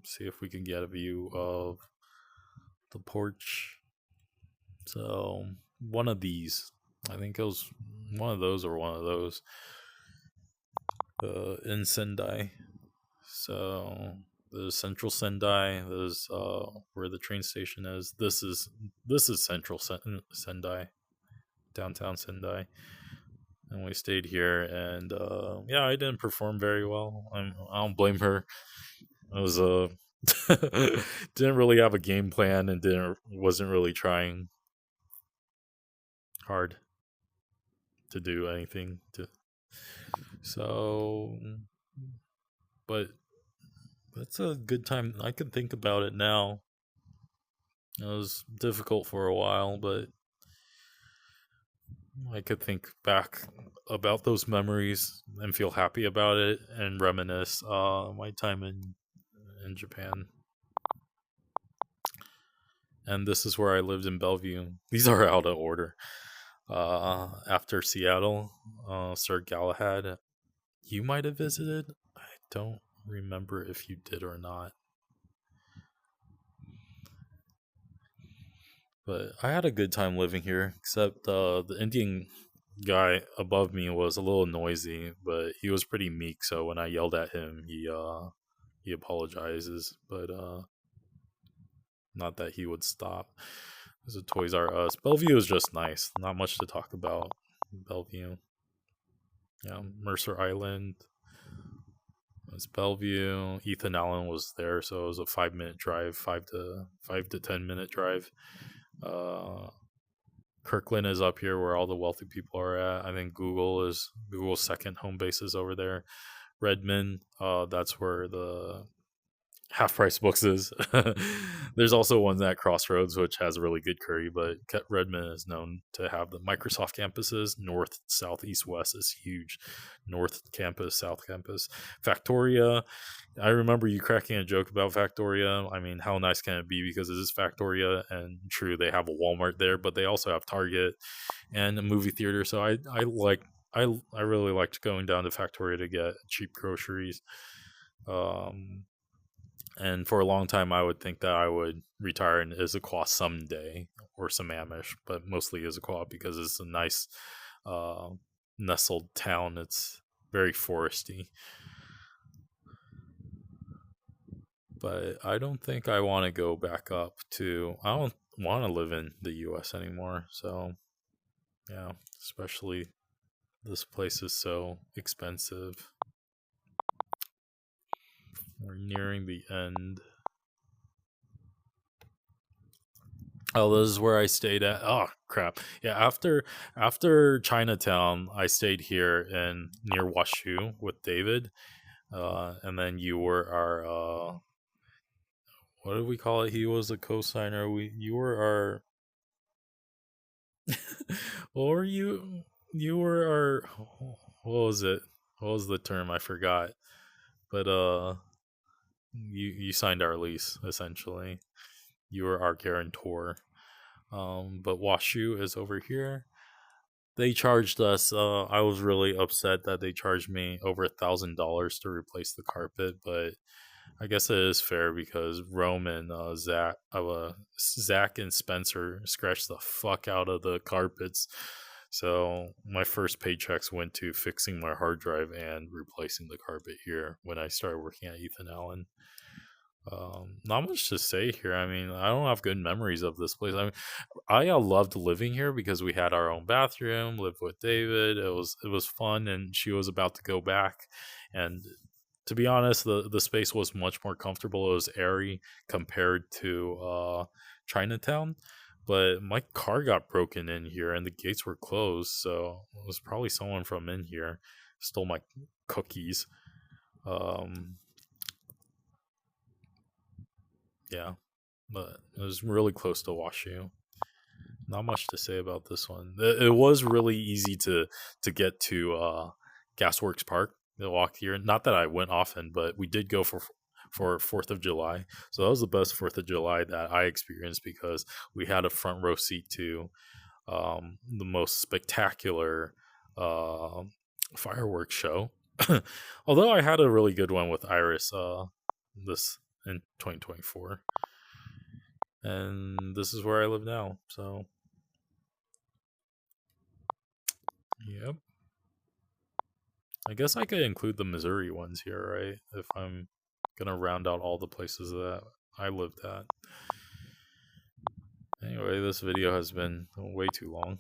See if we can get a view of the porch. So one of these, I think it was one of those or one of those, in Sendai. So there's Central Sendai. There's where the train station is. This is Central Sendai, downtown Sendai. And we stayed here, and yeah, I didn't perform very well. I don't blame her. I was didn't really have a game plan, and wasn't really trying hard to do anything to. So, but that's a good time. I can think about it now. It was difficult for a while, but I could think back about those memories and feel happy about it and reminisce my time in Japan. And this is where I lived in Bellevue. These are out of order. After Seattle, Sir Galahad, you might have visited. I don't remember if you did or not. But I had a good time living here, except the Indian guy above me was a little noisy, but he was pretty meek. So when I yelled at him, he apologizes, but not that he would stop. There's a Toys R Us. Bellevue is just nice. Not much to talk about. Bellevue. Yeah, Mercer Island. It's Bellevue. Ethan Allen was there, so it was a 5-minute drive, 5 to 10 minute drive. Kirkland is up here where all the wealthy people are at. I think Google's second home base is over there. Redmond, that's where the Half Price Books is. There's also one at Crossroads, which has a really good curry, but Redmond is known to have the Microsoft campuses. North, South, East, West is huge. North campus, South campus. Factoria, I remember you cracking a joke about Factoria. I mean, how nice can it be? Because it is Factoria, and true, they have a Walmart there, but they also have Target and a movie theater. So I really liked going down to Factoria to get cheap groceries. And for a long time, I would think that I would retire in Issaquah someday, or Sammamish, but mostly Issaquah because it's a nice nestled town. It's very foresty. But I don't think I want to go back up to. I don't want to live in the U.S. anymore. So Yeah, especially this place is so expensive. We're nearing the end. Oh, this is where I stayed at. Oh crap! Yeah, after Chinatown, I stayed here in near Washu with David, and then you were our what did we call it? He was a co-signer. You were our what were you? You were our what was it? What was the term? I forgot. But you signed our lease essentially. You were our guarantor. But Washu is over here. They charged us. I was really upset that they charged me over $1,000 to replace the carpet, but I guess it is fair because Rome and Zach and Spencer scratched the fuck out of the carpets. So my first paychecks went to fixing my hard drive and replacing the carpet here when I started working at Ethan Allen. Not much to say here. I mean, I don't have good memories of this place. I mean, I loved living here because we had our own bathroom, lived with David. It was fun, and she was about to go back. And to be honest, the space was much more comfortable. It was airy compared to Chinatown. But my car got broken in here, and the gates were closed. So it was probably someone from in here stole my cookies. Um, yeah, but it was really close to Washu. Not much to say about this one. It was really easy to get to Gasworks Park. The walk here. Not that I went often, but we did go for 4th of July. So that was the best 4th of July that I experienced because we had a front row seat to the most spectacular fireworks show. Although I had a really good one with Iris this in 2024. And this is where I live now. So, yep. I guess I could include the Missouri ones here, right? If I'm gonna round out all the places that I lived at. Anyway, this video has been way too long.